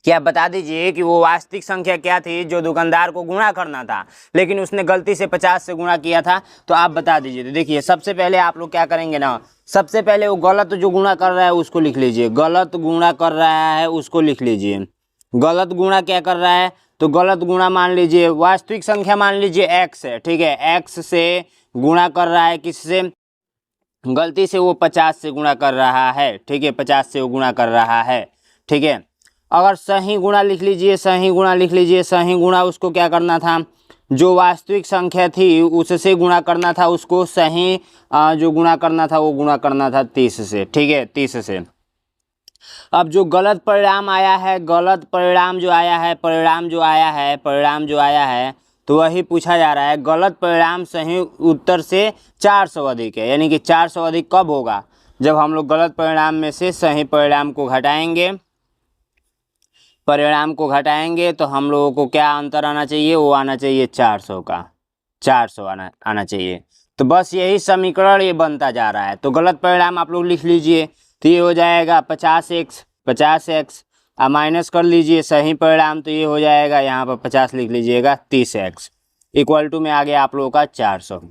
कि आप बता दीजिए कि वो वास्तविक संख्या क्या थी जो दुकानदार को गुणा करना था, लेकिन उसने गलती से 50 से गुणा किया था। तो आप बता दीजिए। तो देखिए सबसे पहले आप लोग क्या करेंगे ना, सबसे पहले वो गलत जो गुणा कर रहा है उसको लिख लीजिए। गलत गुणा कर रहा है उसको लिख लीजिए। गलत गुणा क्या कर रहा है? तो गलत गुणा मान लीजिए वास्तविक संख्या मान लीजिए x है। ठीक है। x से गुणा कर रहा है किससे? गलती से वो 50 से गुणा कर रहा है। ठीक है। 50 से वो गुणा कर रहा है। ठीक है। अगर सही गुणा लिख लीजिए, सही गुणा लिख लीजिए। सही गुणा उसको क्या करना था? जो वास्तविक संख्या थी उससे गुणा करना था उसको। सही जो गुणा करना था वो गुणा करना था 30 से। ठीक है। 30 से। अब जो गलत परिणाम आया है, गलत परिणाम जो आया है तो वही पूछा जा रहा है। गलत परिणाम सही उत्तर से 400 अधिक है, यानी कि 400 अधिक कब होगा? जब हम लोग गलत परिणाम में से सही परिणाम को घटाएंगे तो हम लोगों को क्या अंतर आना चाहिए? वो आना चाहिए 400 का। 400 आना चाहिए। तो बस यही समीकरण ये बनता जा रहा है। तो गलत परिणाम आप लोग लिख लीजिए। तो ये हो जाएगा 50x माइनस कर लीजिए सही परिणाम, तो ये हो जाएगा यहाँ पर 50 लिख लीजिएगा 30x इक्वल टू में आ गया आप लोगों का 400।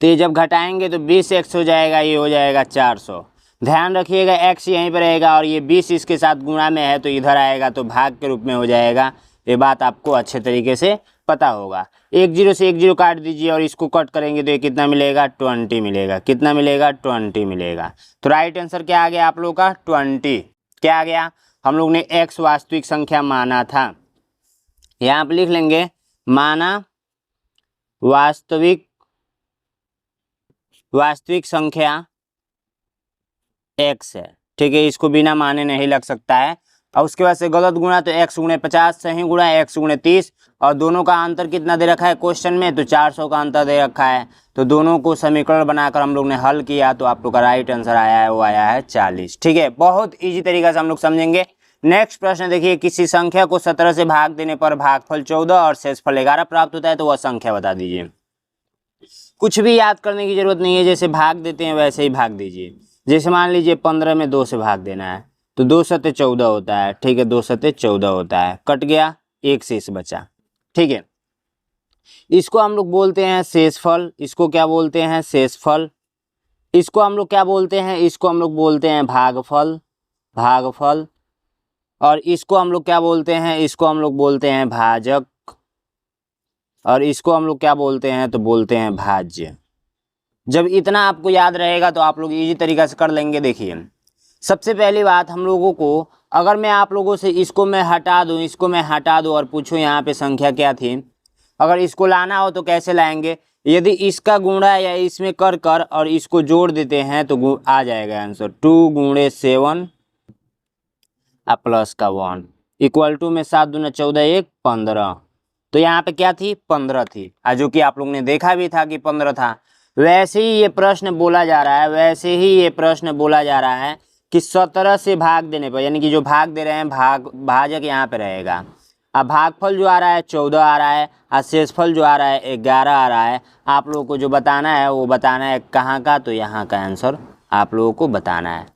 तो ये जब घटाएंगे तो 20x हो जाएगा, ये हो जाएगा 400। ध्यान रखिएगा x यहीं पर रहेगा और ये 20 इसके साथ गुणा में है तो इधर आएगा तो भाग के रूप में हो जाएगा। ये बात आपको अच्छे तरीके से पता होगा। 1 0 से 1 0 काट दीजिए और इसको कट करेंगे तो ये कितना मिलेगा, 20 मिलेगा। कितना मिलेगा, 20 मिलेगा। तो राइट आंसर क्या आ गया आप लोगों का, 20। क्या आ गया, हम लोग ने x वास्तविक संख्या माना था, यहाँ पे लिख लेंगे माना वास्तविक संख्या x है। ठीक है, इसको बिना माने नहीं लग सकता है। और उसके बाद से गलत गुणा तो x गुणे 50, सही गुणा x गुणे 30, और दोनों का अंतर कितना दे रखा है क्वेश्चन में, तो 400 का अंतर दे रखा है। तो दोनों को समीकरण बनाकर हम लोग ने हल किया तो आप लोग का राइट आंसर आया है, वो आया है 40। ठीक है, बहुत ईजी तरीका से हम लोग समझेंगे। नेक्स्ट प्रश्न देखिए, किसी संख्या को 17 से भाग देने पर भागफल 14 और शेषफल 11 प्राप्त होता है, तो वह संख्या बता दीजिए। कुछ भी याद करने की जरूरत नहीं है, जैसे भाग देते हैं वैसे ही भाग दीजिए। जैसे मान लीजिए 15 में 2 से भाग देना है तो 2 सत्ते 14 होता है। ठीक है, 2 सत्ते 14 होता है, कट गया, 1 शेष बचा। ठीक है, इसको हम लोग बोलते हैं शेषफल। इसको क्या बोलते हैं, शेषफल। इसको हम लोग क्या बोलते हैं, इसको हम लोग बोलते हैं भागफल, भागफल। और इसको हम लोग क्या बोलते हैं, इसको हम लोग बोलते हैं भाजक। और इसको हम लोग क्या बोलते हैं, तो बोलते हैं भाज्य। जब इतना आपको याद रहेगा तो आप लोग इजी तरीका से कर लेंगे। देखिए, सबसे पहली बात हम लोगों को, अगर मैं आप लोगों से इसको मैं हटा दूं, इसको मैं हटा दूं और पूछूं यहाँ पे संख्या क्या थी, अगर इसको लाना हो तो कैसे लाएंगे, यदि इसका गुणा या इसमें कर कर और इसको जोड़ देते हैं तो आ जाएगा आंसर 2 गुणे 7 प्लस का 1 इक्वल टू में 7 दूना 14 1 15। तो यहाँ पे क्या थी, 15 थी, जो कि आप लोग ने देखा भी था कि 15 था। वैसे ही ये प्रश्न बोला जा रहा है, वैसे ही ये प्रश्न बोला जा रहा है कि 17 से भाग देने पर, यानी कि जो भाग दे रहे हैं भाजक यहाँ पे रहेगा। अब भागफल जो आ रहा है 14 आ रहा है और शेषफल जो आ रहा है 11 आ रहा है। आप लोगों को जो बताना है वो बताना है कहाँ का, तो यहाँ का आंसर आप लोगों को बताना है।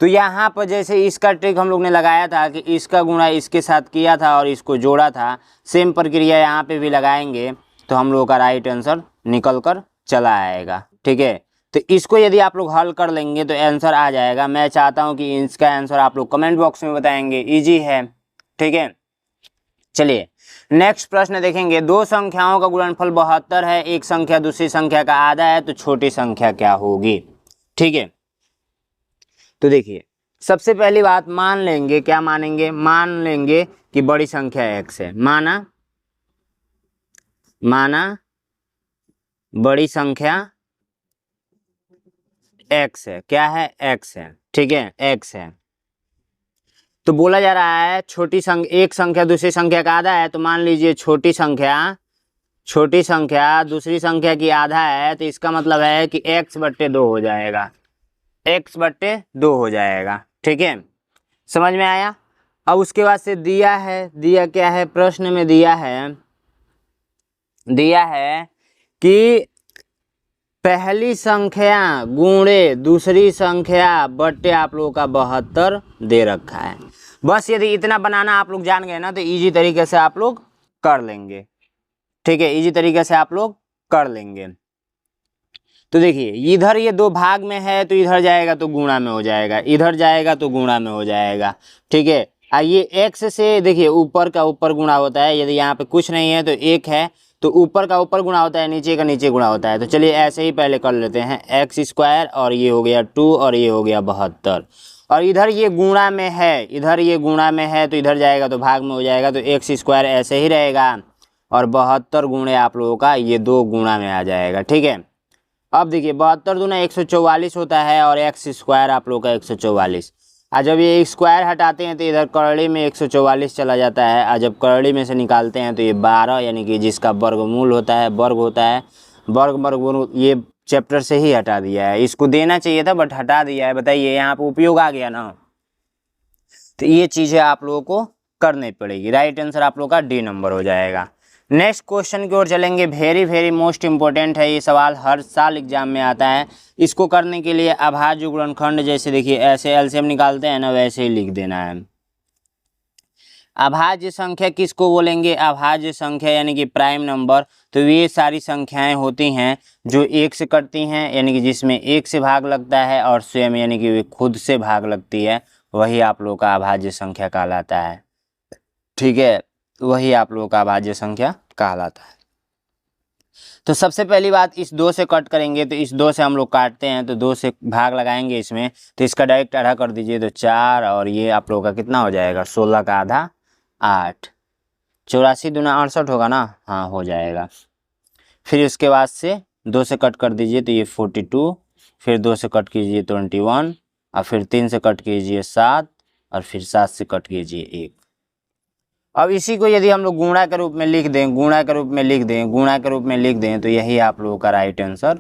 तो यहाँ पर जैसे इसका ट्रिक हम लोग ने लगाया था कि इसका गुणा इसके साथ किया था और इसको जोड़ा था, सेम प्रक्रिया यहाँ पे भी लगाएंगे तो हम लोगों का राइट आंसर निकल कर चला आएगा। ठीक है, तो इसको यदि आप लोग हल कर लेंगे तो आंसर आ जाएगा। मैं चाहता हूँ कि इसका आंसर आप लोग कमेंट बॉक्स में बताएंगे, इजी है। ठीक है, चलिए नेक्स्ट प्रश्न देखेंगे। दो संख्याओं का गुणनफल 72 है, एक संख्या दूसरी संख्या का आधा है, तो छोटी संख्या क्या होगी। ठीक है, तो देखिए सबसे पहली बात मान लेंगे, क्या मानेंगे, मान लेंगे कि बड़ी संख्या x है। माना बड़ी संख्या x है, क्या है, x है। ठीक है, x है। तो बोला जा रहा है छोटी संख्या, एक संख्या दूसरी संख्या का आधा है, तो मान लीजिए छोटी संख्या दूसरी संख्या की आधा है, तो इसका मतलब है कि x/2 हो जाएगा, x/2 हो जाएगा। ठीक है, समझ में आया। अब उसके बाद से दिया क्या है, प्रश्न में दिया है कि पहली संख्या गुणे दूसरी संख्या बट्टे आप लोगों का 72 दे रखा है। बस यदि इतना बनाना आप लोग जान गए ना तो इजी तरीके से आप लोग कर लेंगे। ठीक है, इजी तरीके से आप लोग कर लेंगे। तो देखिए इधर ये दो भाग में है तो इधर जाएगा तो गुणा में हो जाएगा, इधर जाएगा तो गुणा में हो जाएगा। ठीक है, ये x से देखिए ऊपर का ऊपर गुणा होता है, यदि यहाँ पे कुछ नहीं है तो 1 है तो ऊपर का ऊपर गुणा होता है, नीचे का नीचे गुणा होता है। तो चलिए ऐसे ही पहले कर लेते हैं, x² और ये हो गया 2 और ये हो गया 72, और इधर ये गुणा में है, इधर ये गुणा में है तो इधर जाएगा तो भाग में हो जाएगा, तो x² ऐसे ही रहेगा और 72 गुणे आप लोगों का ये 2 गुणा में आ जाएगा। ठीक है, अब देखिए 72 दूना 144 होता है और x² आप लोग का 144, और जब ये स्क्वायर हटाते हैं तो इधर करड़ी में 144 चला जाता है, और जब करड़ी में से निकालते हैं तो ये 12, यानी कि जिसका वर्गमूल होता है, वर्ग होता है, वर्गमूल ये चैप्टर से ही हटा दिया है। इसको देना चाहिए था बट हटा दिया है। बताइए यहाँ पे उपयोग आ गया ना, तो ये चीज़ें आप लोगों को करनी पड़ेगी। राइट आंसर आप लोग का डी नंबर हो जाएगा। नेक्स्ट क्वेश्चन की ओर चलेंगे। वेरी मोस्ट इंपॉर्टेंट है ये सवाल, हर साल एग्जाम में आता है। इसको करने के लिए अभाज्य गुणनखंड, जैसे देखिए ऐसे एलसीएम निकालते हैं ना, वैसे ही लिख देना है। अभाज्य संख्या किसको बोलेंगे? अभाज्य संख्या यानी कि प्राइम नंबर। तो ये सारी संख्याएं होती हैं जो एक से कटती हैं, यानी कि जिसमें एक से भाग लगता है और स्वयं यानी कि वे खुद से भाग लगती है, वही आप लोगों का अभाज्य संख्या कहलाता है। ठीक है, वही आप लोगों का अभाज्य संख्या कहलाता है। तो सबसे पहली बात, इस 2 से कट करेंगे तो इस 2 से हम लोग काटते हैं, तो 2 से भाग लगाएंगे इसमें, तो इसका डायरेक्ट आधा कर दीजिए, तो 4, और ये आप लोगों का कितना हो जाएगा? 16 का आधा 8। 84 दूना 68 होगा ना? हाँ, हो जाएगा। फिर उसके बाद से 2 से कट कर दीजिए तो ये 42, फिर 2 से कट कीजिए 21, और फिर 3 से कट कीजिए 7, और फिर 7 से कट कीजिए 1। अब इसी को यदि हम लोग गुणा के रूप में लिख दें, गुणा के रूप में लिख दें, गुणा के रूप में लिख दें, तो यही आप लोगों का राइट आंसर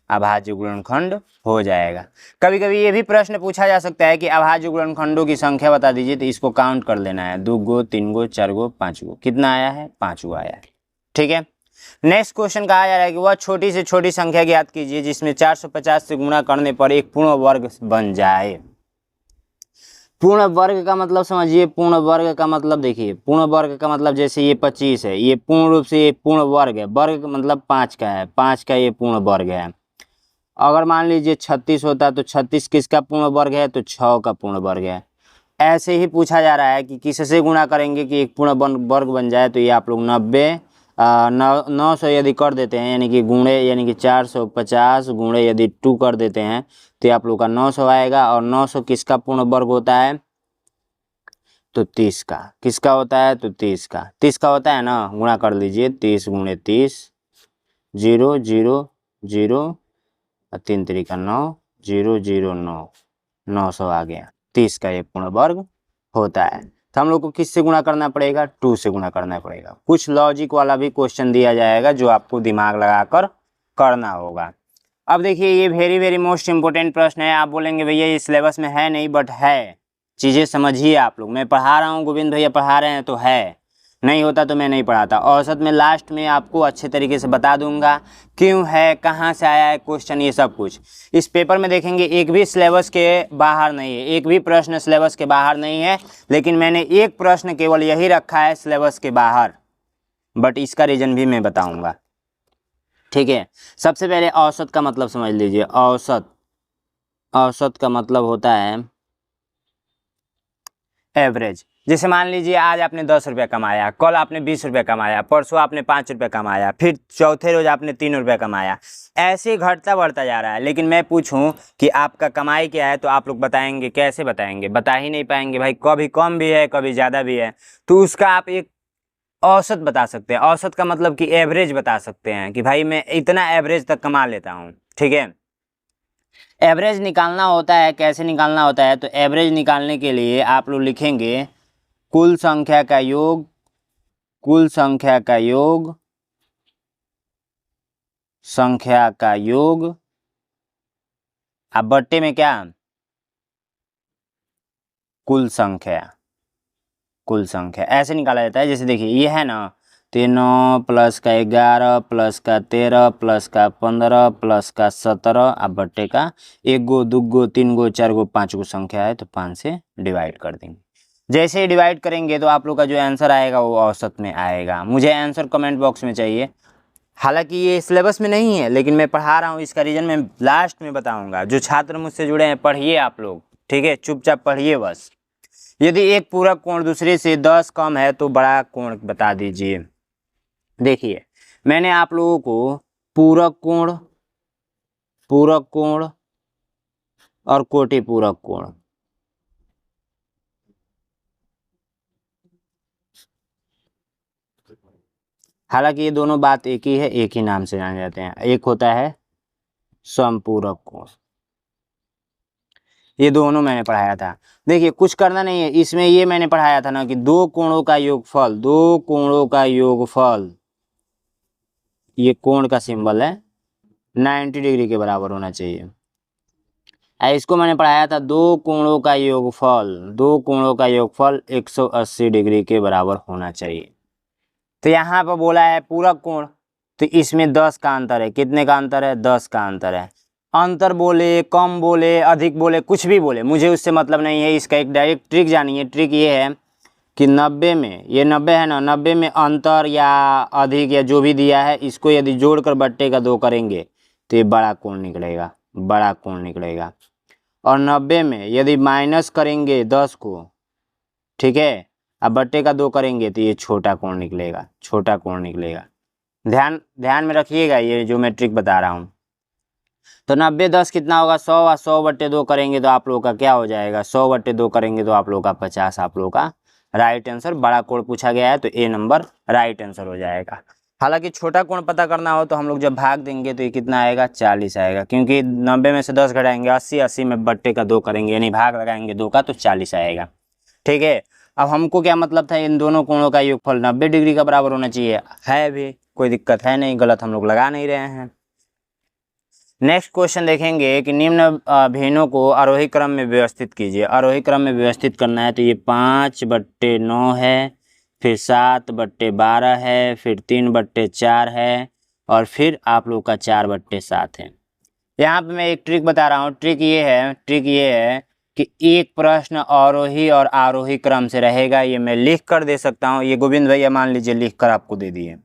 अभाज्य गुणनखंड हो जाएगा। कभी कभी ये भी प्रश्न पूछा जा सकता है कि अभाज्य गुणनखंडों की संख्या बता दीजिए, तो इसको काउंट कर लेना है, 2 गो 3 गो 4 गो 5 गो। कितना आया है? 5 गो आया है। ठीक है, नेक्स्ट क्वेश्चन कहा जा रहा है कि वह छोटी से छोटी संख्या ज्ञात कीजिए जिसमें 450 से गुणा करने पर एक पूर्ण वर्ग बन जाए। पूर्ण वर्ग का मतलब समझिए, पूर्ण वर्ग का मतलब देखिए, पूर्ण वर्ग का मतलब जैसे ये 25 है, ये पूर्ण रूप से ये पूर्ण वर्ग है, वर्ग का मतलब 5 का है, 5 का ये पूर्ण वर्ग है। अगर मान लीजिए 36 होता तो 36 किसका पूर्ण वर्ग है? तो 6 का पूर्ण वर्ग है। ऐसे ही पूछा जा रहा है कि किससे गुणा करेंगे कि एक पूर्ण वर्ग बन जाए, तो ये आप लोग 900 यदि कर देते हैं, यानी कि गुणे, यानी कि 450 गुणे यदि 2 कर देते हैं, तो आप लोग का 900 आएगा। और 900 किसका पूर्ण वर्ग होता है? तो 30 का। किसका होता है? तो 30 का। 30 का होता है ना, गुणा कर लीजिए, 30 गुणे 30, 0 0 0 और 3 3 9, 0 0 9, 900 आ गया। 30 का ये पूर्ण वर्ग होता है। तो हम लोग को किससे गुणा करना पड़ेगा? 2 से गुणा करना पड़ेगा। कुछ लॉजिक वाला भी क्वेश्चन दिया जाएगा जो आपको दिमाग लगाकर करना होगा। अब देखिए, ये वेरी वेरी मोस्ट इंपोर्टेंट प्रश्न है। आप बोलेंगे भैया ये सिलेबस में है नहीं, बट है, चीज़ें समझिए आप लोग। मैं पढ़ा रहा हूँ, गोविंद भैया पढ़ा रहे हैं, तो है, नहीं होता तो मैं नहीं पढ़ाता। औसत में लास्ट में आपको अच्छे तरीके से बता दूंगा क्यों है, कहाँ से आया है क्वेश्चन, ये सब कुछ इस पेपर में देखेंगे। एक भी सिलेबस के बाहर नहीं है, एक भी प्रश्न सिलेबस के बाहर नहीं है, लेकिन मैंने एक प्रश्न केवल यही रखा है सिलेबस के बाहर, बट इसका रीज़न भी मैं बताऊंगा। ठीक है, सबसे पहले औसत का मतलब समझ लीजिए। औसत, औसत का मतलब होता है एवरेज। जैसे मान लीजिए आज आपने 10 रुपये कमाया, कल आपने 20 रुपये कमाया, परसों आपने 5 रुपये कमाया, फिर चौथे रोज आपने 3 रुपये कमाया, ऐसे घटता बढ़ता जा रहा है। लेकिन मैं पूछूं कि आपका कमाई क्या है, तो आप लोग बताएंगे, कैसे बताएंगे? बता ही नहीं पाएंगे भाई, कभी कम भी है कभी ज़्यादा भी है। तो उसका आप एक औसत बता सकते हैं। औसत का मतलब कि एवरेज बता सकते हैं कि भाई मैं इतना एवरेज तक कमा लेता हूँ। ठीक है, एवरेज निकालना होता है। कैसे निकालना होता है? तो एवरेज निकालने के लिए आप लोग लिखेंगे कुल संख्या का योग, कुल संख्या का योग, संख्या का योग, अब बट्टे में क्या? कुल संख्या, कुल संख्या ऐसे निकाला जाता है। जैसे देखिए ये है ना, तो 9 प्लस का 11 प्लस का 13 प्लस का 15 प्लस का 17, अब बट्टे का 1 गो 2 गो 3 गो 4 गो 5 गो संख्या है, तो 5 से डिवाइड कर देंगे। जैसे ही डिवाइड करेंगे तो आप लोग का जो आंसर आएगा वो औसत में आएगा। मुझे आंसर कमेंट बॉक्स में चाहिए। हालांकि ये सिलेबस में नहीं है, लेकिन मैं पढ़ा रहा हूँ, इसका रीज़न मैं लास्ट में बताऊंगा। जो छात्र मुझसे जुड़े हैं, पढ़िए आप लोग, ठीक है, चुपचाप पढ़िए बस। यदि एक पूरक कोण दूसरे से 10 कम है तो बड़ा कोण बता दीजिए। देखिए, मैंने आप लोगों को पूरक कोण, पूरक कोण और कोटि पूरक कोण, हालांकि ये दोनों बात एक ही है, एक ही नाम से जाने जाते हैं। एक होता है समपूरक कोण, ये दोनों मैंने पढ़ाया था। देखिए, कुछ करना नहीं है इसमें, ये मैंने पढ़ाया था ना कि दो कोणों का योगफल, दो कोणों का योगफल, ये कोण का सिंबल है, 90 डिग्री के बराबर होना चाहिए। इसको मैंने पढ़ाया था दो कोणों का योगफल, दो कोणों का योगफल 180 डिग्री के बराबर होना चाहिए। तो यहाँ पर बोला है पूरक कोण, तो इसमें 10 का अंतर है। कितने का अंतर है? 10 का अंतर है। अंतर बोले, कम बोले, अधिक बोले, कुछ भी बोले, मुझे उससे मतलब नहीं है। इसका एक डायरेक्ट ट्रिक जानिए। ट्रिक ये है कि 90 में, ये 90 है ना, 90 में अंतर या अधिक या जो भी दिया है, इसको यदि जोड़कर बट्टे का 2 करेंगे तो ये बड़ा कोण निकलेगा, बड़ा कोण निकलेगा। और 90 में यदि माइनस करेंगे 10 को, ठीक है, अब बट्टे का 2 करेंगे तो ये छोटा कोण निकलेगा, छोटा कोण निकलेगा। ध्यान में रखिएगा ये जो मैं ट्रिक बता रहा हूँ। तो 90 10 कितना होगा 100, और 100/2 करेंगे तो आप लोगों का क्या हो जाएगा, 100/2 करेंगे तो आप लोगों का 50, आप लोगों का राइट आंसर। बड़ा कोण पूछा गया है तो ए नंबर राइट आंसर हो जाएगा। हालांकि छोटा कोण पता करना हो तो हम लोग जब भाग देंगे तो ये कितना आएगा, 40 आएगा, क्योंकि 90 में से 10 घटाएंगे 80, 80 में बट्टे का 2 करेंगे यानी भाग लगाएंगे 2 का तो 40 आएगा। ठीक है, अब हमको क्या मतलब था, इन दोनों कोणों का योगफल 90 डिग्री का बराबर होना चाहिए, है भी, कोई दिक्कत है नहीं, गलत हम लोग लगा नहीं रहे हैं। नेक्स्ट क्वेश्चन देखेंगे कि निम्न भिन्नों को आरोही क्रम में व्यवस्थित कीजिए। आरोही क्रम में व्यवस्थित करना है तो ये 5/9 है, फिर 7/12 है, फिर 3/4 है, और फिर आप लोग का 4/7 है। यहाँ पे मैं एक ट्रिक बता रहा हूँ। ट्रिक ये है कि एक प्रश्न आरोही और आरोही क्रम से रहेगा। ये मैं लिख कर दे सकता हूँ, ये गोविंद भैया मान लीजिए लिख कर आपको दे दिए।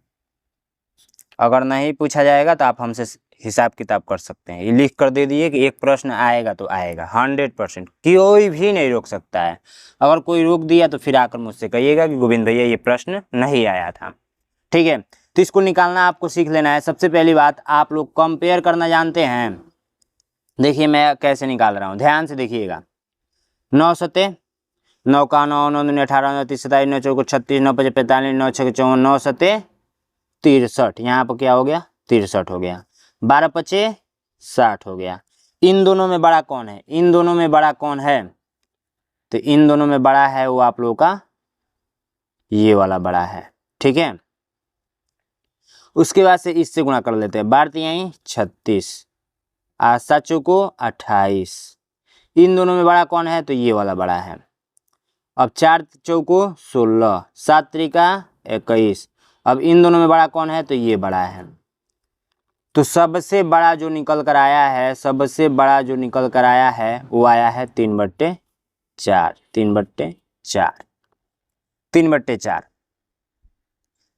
अगर नहीं पूछा जाएगा तो आप हमसे हिसाब किताब कर सकते हैं। ये लिख कर दे दिए कि एक प्रश्न आएगा तो आएगा 100%, कोई भी नहीं रोक सकता है। अगर कोई रोक दिया तो फिर आकर मुझसे कहिएगा कि गोविंद भैया ये प्रश्न नहीं आया था। ठीक है, तो इसको निकालना आपको सीख लेना है। सबसे पहली बात, आप लोग कंपेयर करना जानते हैं। देखिए मैं कैसे निकाल रहा हूँ, ध्यान से देखिएगा। 9 सते 9 का 9, 9 दूनी 18, 9 30 27, 9 चौको 36, 9 5 45, 9 6 54, 9 सते 63। यहाँ पर क्या हो गया, 63 हो गया। 12 पचे 60 हो गया। इन दोनों में बड़ा कौन है, इन दोनों में बड़ा कौन है, तो इन दोनों में बड़ा है वो आप लोगों का ये वाला बड़ा है। ठीक है, उसके बाद से इससे गुणा कर लेते हैं। 12 तिहाई 36, 7 चौको 28। इन दोनों में बड़ा कौन है, तो ये वाला बड़ा है। अब 4 चौको 16, 7 त्रिका 21। अब इन दोनों में बड़ा कौन है, तो ये बड़ा है। तो सबसे बड़ा जो निकल कर आया है, सबसे बड़ा जो निकल कर आया है वो आया है 3/4, 3/4, 3/4।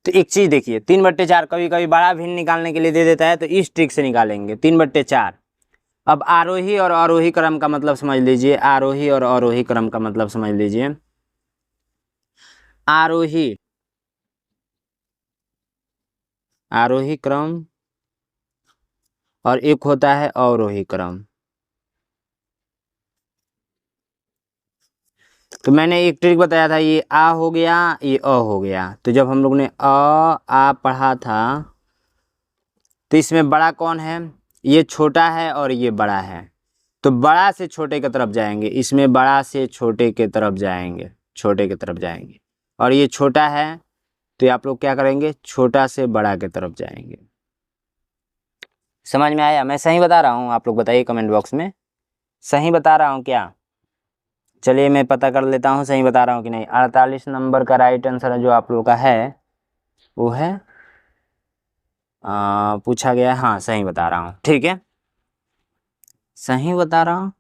तो एक चीज देखिए, 3/4 कभी कभी बड़ा भिन्न निकालने के लिए दे देता है, तो इस ट्रिक से निकालेंगे 3/4। अब आरोही और आरोही क्रम का मतलब समझ लीजिए, आरोही और आरोही क्रम का मतलब समझ लीजिए। आरोही आरोही क्रम और एक होता है अवरोही क्रम। तो मैंने एक ट्रिक बताया था, ये आ हो गया, ये अ हो गया। तो जब हम लोग ने आ पढ़ा था तो इसमें बड़ा कौन है, ये छोटा है और ये बड़ा है। तो बड़ा से छोटे की तरफ जाएंगे, इसमें बड़ा से छोटे की तरफ जाएंगे, छोटे की तरफ जाएंगे। और ये छोटा है तो आप लोग क्या करेंगे, छोटा से बड़ा की तरफ जाएंगे। समझ में आया, मैं सही बता रहा हूँ? आप लोग बताइए कमेंट बॉक्स में, सही बता रहा हूँ क्या? चलिए मैं पता कर लेता हूँ सही बता रहा हूँ कि नहीं। 48 नंबर का राइट आंसर जो आप लोगों का है वो है पूछा गया, हाँ सही बता रहा हूँ। ठीक है, सही बता रहा हूँ।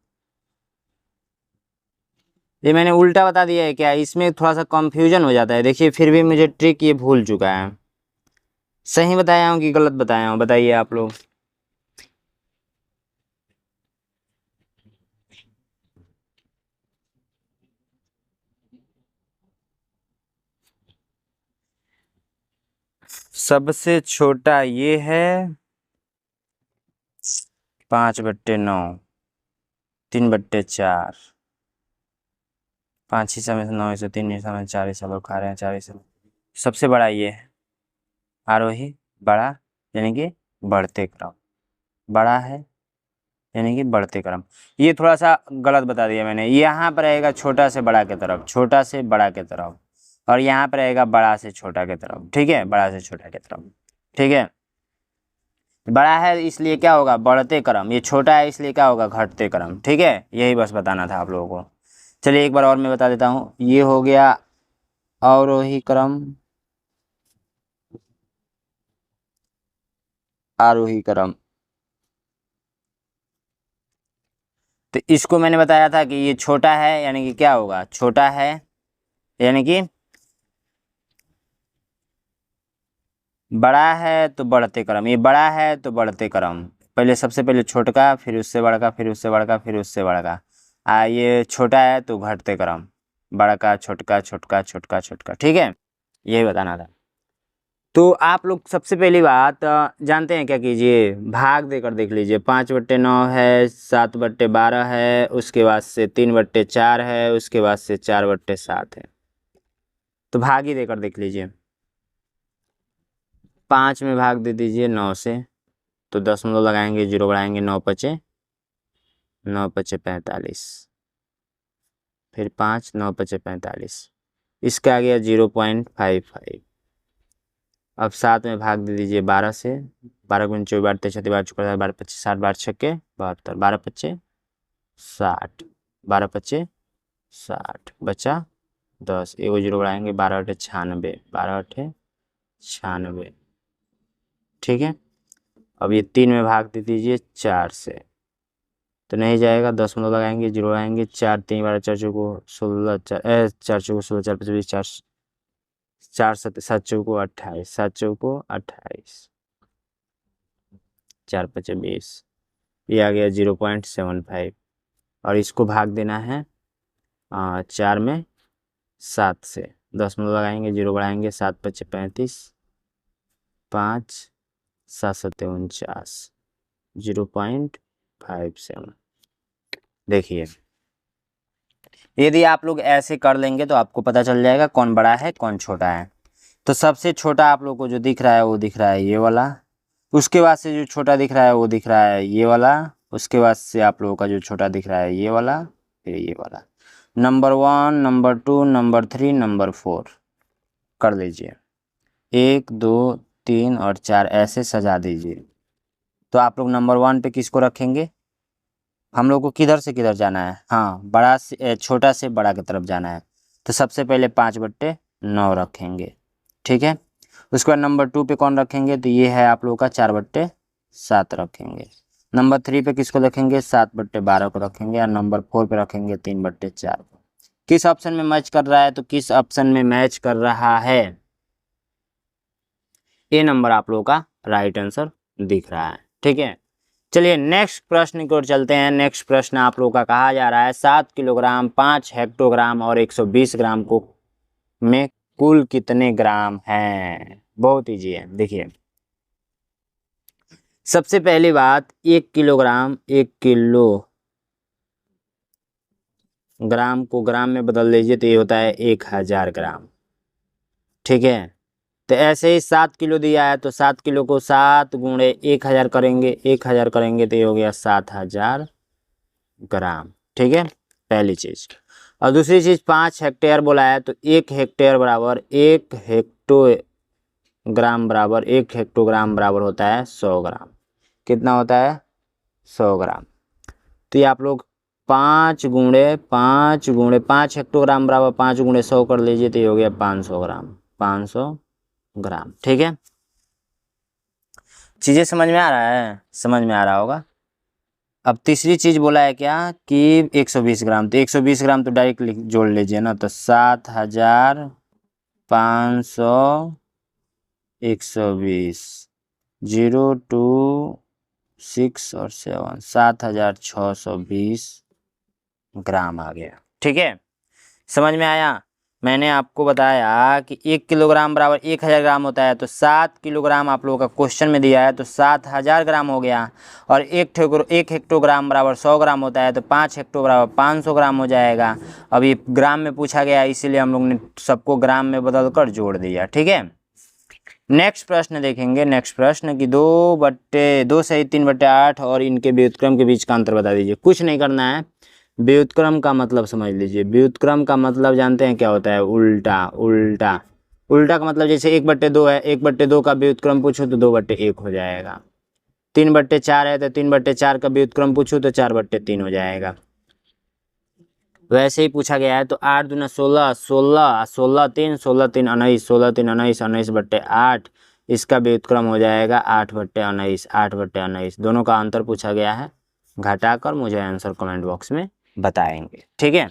ये मैंने उल्टा बता दिया है क्या? इसमें थोड़ा सा कंफ्यूजन हो जाता है। देखिए फिर भी मुझे ट्रिक ये भूल चुका है। सही बताया हूँ कि गलत बताया हूँ, बताइए आप लोग। सबसे छोटा ये है 5/9, 3/4, 5 हिस्सा में से 9 हिस्सा, 3 हिस्सा में 4 हिस्सा लोग खा रहे हैं, 4 हिस्सा। सबसे बड़ा ये है आरोही, बड़ा यानी कि बढ़ते क्रम, बड़ा है यानी कि बढ़ते क्रम। ये थोड़ा सा गलत बता दिया मैंने। यहाँ पर रहेगा छोटा से बड़ा की तरफ, छोटा से बड़ा की तरफ, और यहाँ पर रहेगा बड़ा से छोटा की तरफ। ठीक है, बड़ा से छोटा की तरफ। ठीक है, बड़ा है इसलिए क्या होगा, बढ़ते क्रम, ये छोटा है इसलिए क्या होगा, घटते क्रम। ठीक है, यही बस बताना था आप लोगों को। चलिए एक बार और मैं बता देता हूँ। ये हो गया अवरोही क्रम, आरोही क्रम। तो इसको मैंने बताया था कि ये छोटा है यानी कि क्या होगा, छोटा है यानी कि बड़ा है तो बढ़ते क्रम, ये बड़ा है तो बढ़ते क्रम, पहले सबसे पहले छोटका, फिर उससे बड़का, फिर उससे बड़का, फिर उससे बड़का। ये छोटा है तो घटते क्रम, बड़का छोटका छोटका छोटका छोटका, ठीक है, यही बताना था। तो आप लोग सबसे पहली बात जानते हैं क्या कीजिए, भाग देकर देख लीजिए। 5/9 है, 7/12 है, उसके बाद से 3/4 है, उसके बाद से 4/7 है। तो भाग ही देकर देख लीजिए। 5 में भाग दे दीजिए 9 से, तो 0 लगाएंगे, 0 बढ़ाएंगे, 9 पचे 45, फिर 5 9 पचे 45, इसका आ गया 0.55। अब 7 में भाग दे दीजिए 12 से, 12 गुण 24 12 13 12 14 12 25 60 12 छक्के 72, 12 पच्चे 60, 12 पच्चे 60, बचा 10, एगो 0 बढ़ाएंगे, 12 8 96, 12 8 96, ठीक है। अब ये 3 में भाग दे दीजिए 4 से, तो नहीं जाएगा, 0 लगाएंगे, 0 आएंगे, 4 3 12 4 चौको 16 4 चौको 16 4 25 4 4 7 चौको 28, 7 चौको 28, 4 पचे 20, ये आ गया 0.75। और इसको भाग देना है 4 में 7 से, 0 लगाएंगे, 0 बढ़ाएंगे, 7 पचे 35, 5 7 7 49, 0.57। देखिए, यदि आप लोग ऐसे कर लेंगे तो आपको पता चल जाएगा कौन बड़ा है कौन छोटा है। तो सबसे छोटा आप लोग को जो दिख रहा है वो दिख रहा है ये वाला, उसके बाद से जो छोटा दिख रहा है वो दिख रहा है ये वाला, उसके बाद से आप लोगों का जो छोटा दिख रहा है ये वाला, फिर ये वाला। नंबर 1, नंबर 2, नंबर 3, नंबर 4 कर लीजिए। 1 2 3 और 4 ऐसे सजा दीजिए। तो आप लोग नंबर 1 पे किसको रखेंगे? हम लोग को किधर से किधर जाना है? हाँ, बड़ा से छोटा से बड़ा की तरफ जाना है। तो सबसे पहले 5/9 रखेंगे, ठीक है। उसके बाद नंबर 2 पे कौन रखेंगे? तो ये है आप लोगों का 4/7 रखेंगे। नंबर 3 पे किसको रखेंगे? 7/12 को रखेंगे। और नंबर 4 पे रखेंगे 3/4 को। किस ऑप्शन में मैच कर रहा है? तो किस ऑप्शन में मैच कर रहा है? ए नंबर आप लोगों का राइट आंसर दिख रहा है, ठीक है। चलिए नेक्स्ट प्रश्न की ओर चलते हैं। नेक्स्ट प्रश्न आप लोगों का कहा जा रहा है 7 किलोग्राम 5 हेक्टोग्राम और 120 ग्राम को में कुल कितने ग्राम हैं? बहुत ईजी है, देखिए। सबसे पहली बात, 1 किलोग्राम 1 किलो ग्राम को ग्राम में बदल लीजिए तो ये होता है 1000 ग्राम, ठीक है। तो ऐसे ही 7 किलो दिया है तो 7 किलो को 7 गुणे 1000 करेंगे, 1000 करेंगे तो ये हो गया 7000 ग्राम, ठीक है, पहली चीज। और दूसरी चीज 5 हेक्टेयर बोला है तो 1 हेक्टेयर बराबर 1 हेक्टोग्राम बराबर 1 हेक्टोग्राम बराबर होता है 100 ग्राम। कितना होता है? 100 ग्राम। तो ये आप लोग 5 हेक्टोग्राम बराबर 5 गुणे 100 कर लीजिए तो ये हो गया 500 ग्राम, 500 ग्राम, ठीक है। चीजें समझ में आ रहा है? समझ में आ रहा होगा। अब तीसरी चीज बोला है क्या कि 120 ग्राम, तो 120 ग्राम तो डायरेक्ट जोड़ लीजिए ना, तो 7500 120 0 2 6 और 7 7620 ग्राम आ गया, ठीक है। समझ में आया? मैंने आपको बताया कि 1 किलोग्राम बराबर 1000 ग्राम होता है, तो 7 किलोग्राम आप लोगों का क्वेश्चन में दिया है तो 7000 ग्राम हो गया। और 1 हेक्टोग्राम बराबर 100 ग्राम होता है तो 5 हेक्टो बराबर 500 ग्राम हो जाएगा। अब ये ग्राम में पूछा गया इसीलिए हम लोग ने सबको ग्राम में बदल कर जोड़ दिया, ठीक है। नेक्स्ट प्रश्न देखेंगे। नेक्स्ट प्रश्न की 2 सही 3/8 और इनके व्युत्क्रम के बीच का अंतर बता दीजिए। कुछ नहीं करना है, व्युत्क्रम का मतलब समझ लीजिए। व्युत्क्रम का मतलब जानते हैं क्या होता है? उल्टा। उल्टा उल्टा का मतलब जैसे 1/2 है, 1/2 का व्युत्क्रम पूछो तो 2/1 हो जाएगा। 3/4 है तो 3/4 का व्युत्क्रम पूछो तो 4/3 हो जाएगा। वैसे ही पूछा गया है तो 8 दूना 16, 16 16 3 16 3 19, 16 3 19 19/8, इसका व्युत्क्रम हो जाएगा 8/19, 8/19। दोनों का अंतर पूछा गया है, घटाकर मुझे आंसर कमेंट बॉक्स में बताएंगे, ठीक है।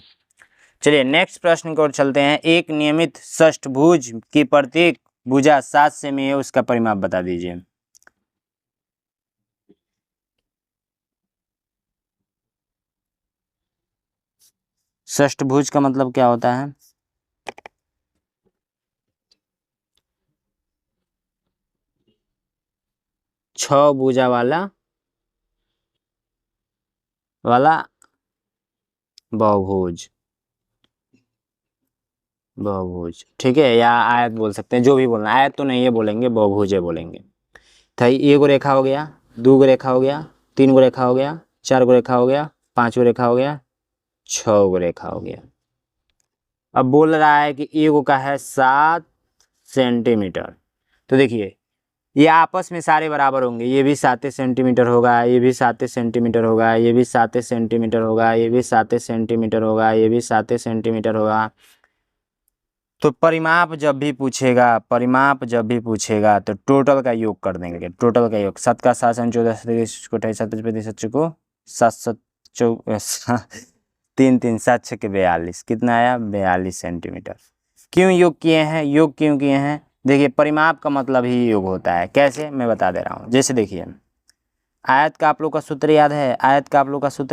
चलिए नेक्स्ट प्रश्न की ओर चलते हैं। एक नियमित षष्ठभुज की प्रत्येक भुजा 7 सेमी है, उसका परिमाप बता दीजिए। षष्ठभुज का मतलब क्या होता है? छह भुजा वाला बहुभुज, बहुभुज, ठीक है, या आयत बोल सकते हैं, जो भी बोलना। आयत तो नहीं है बोलेंगे, बहुभुज है बोलेंगे। तो एक गो रेखा हो गया, दो गो रेखा हो गया, तीन गो रेखा हो गया, चार गो रेखा हो गया, पांच गो रेखा हो गया, छह गो रेखा हो गया। अब बोल रहा है कि एक का है 7 सेंटीमीटर। तो देखिए ये आपस में सारे बराबर होंगे, ये भी 7 सेंटीमीटर होगा, ये भी 7 सेंटीमीटर होगा, ये भी 7 सेंटीमीटर होगा, ये भी 7 सेंटीमीटर होगा, ये भी 7 सेंटीमीटर होगा। तो परिमाप जब भी पूछेगा तो टोटल का योग कर देंगे। टोटल का योग 7 का 7 14 7 को 7 3 3 7 6 के 42, कितना आया? 42 सेंटीमीटर। क्यों योग किए हैं? योग क्यों किए हैं? देखिए परिमाप का मतलब ही योग होता है। कैसे, मैं बता दे रहा हूँ। जैसे देखिए आयत का आप लोग का सूत्र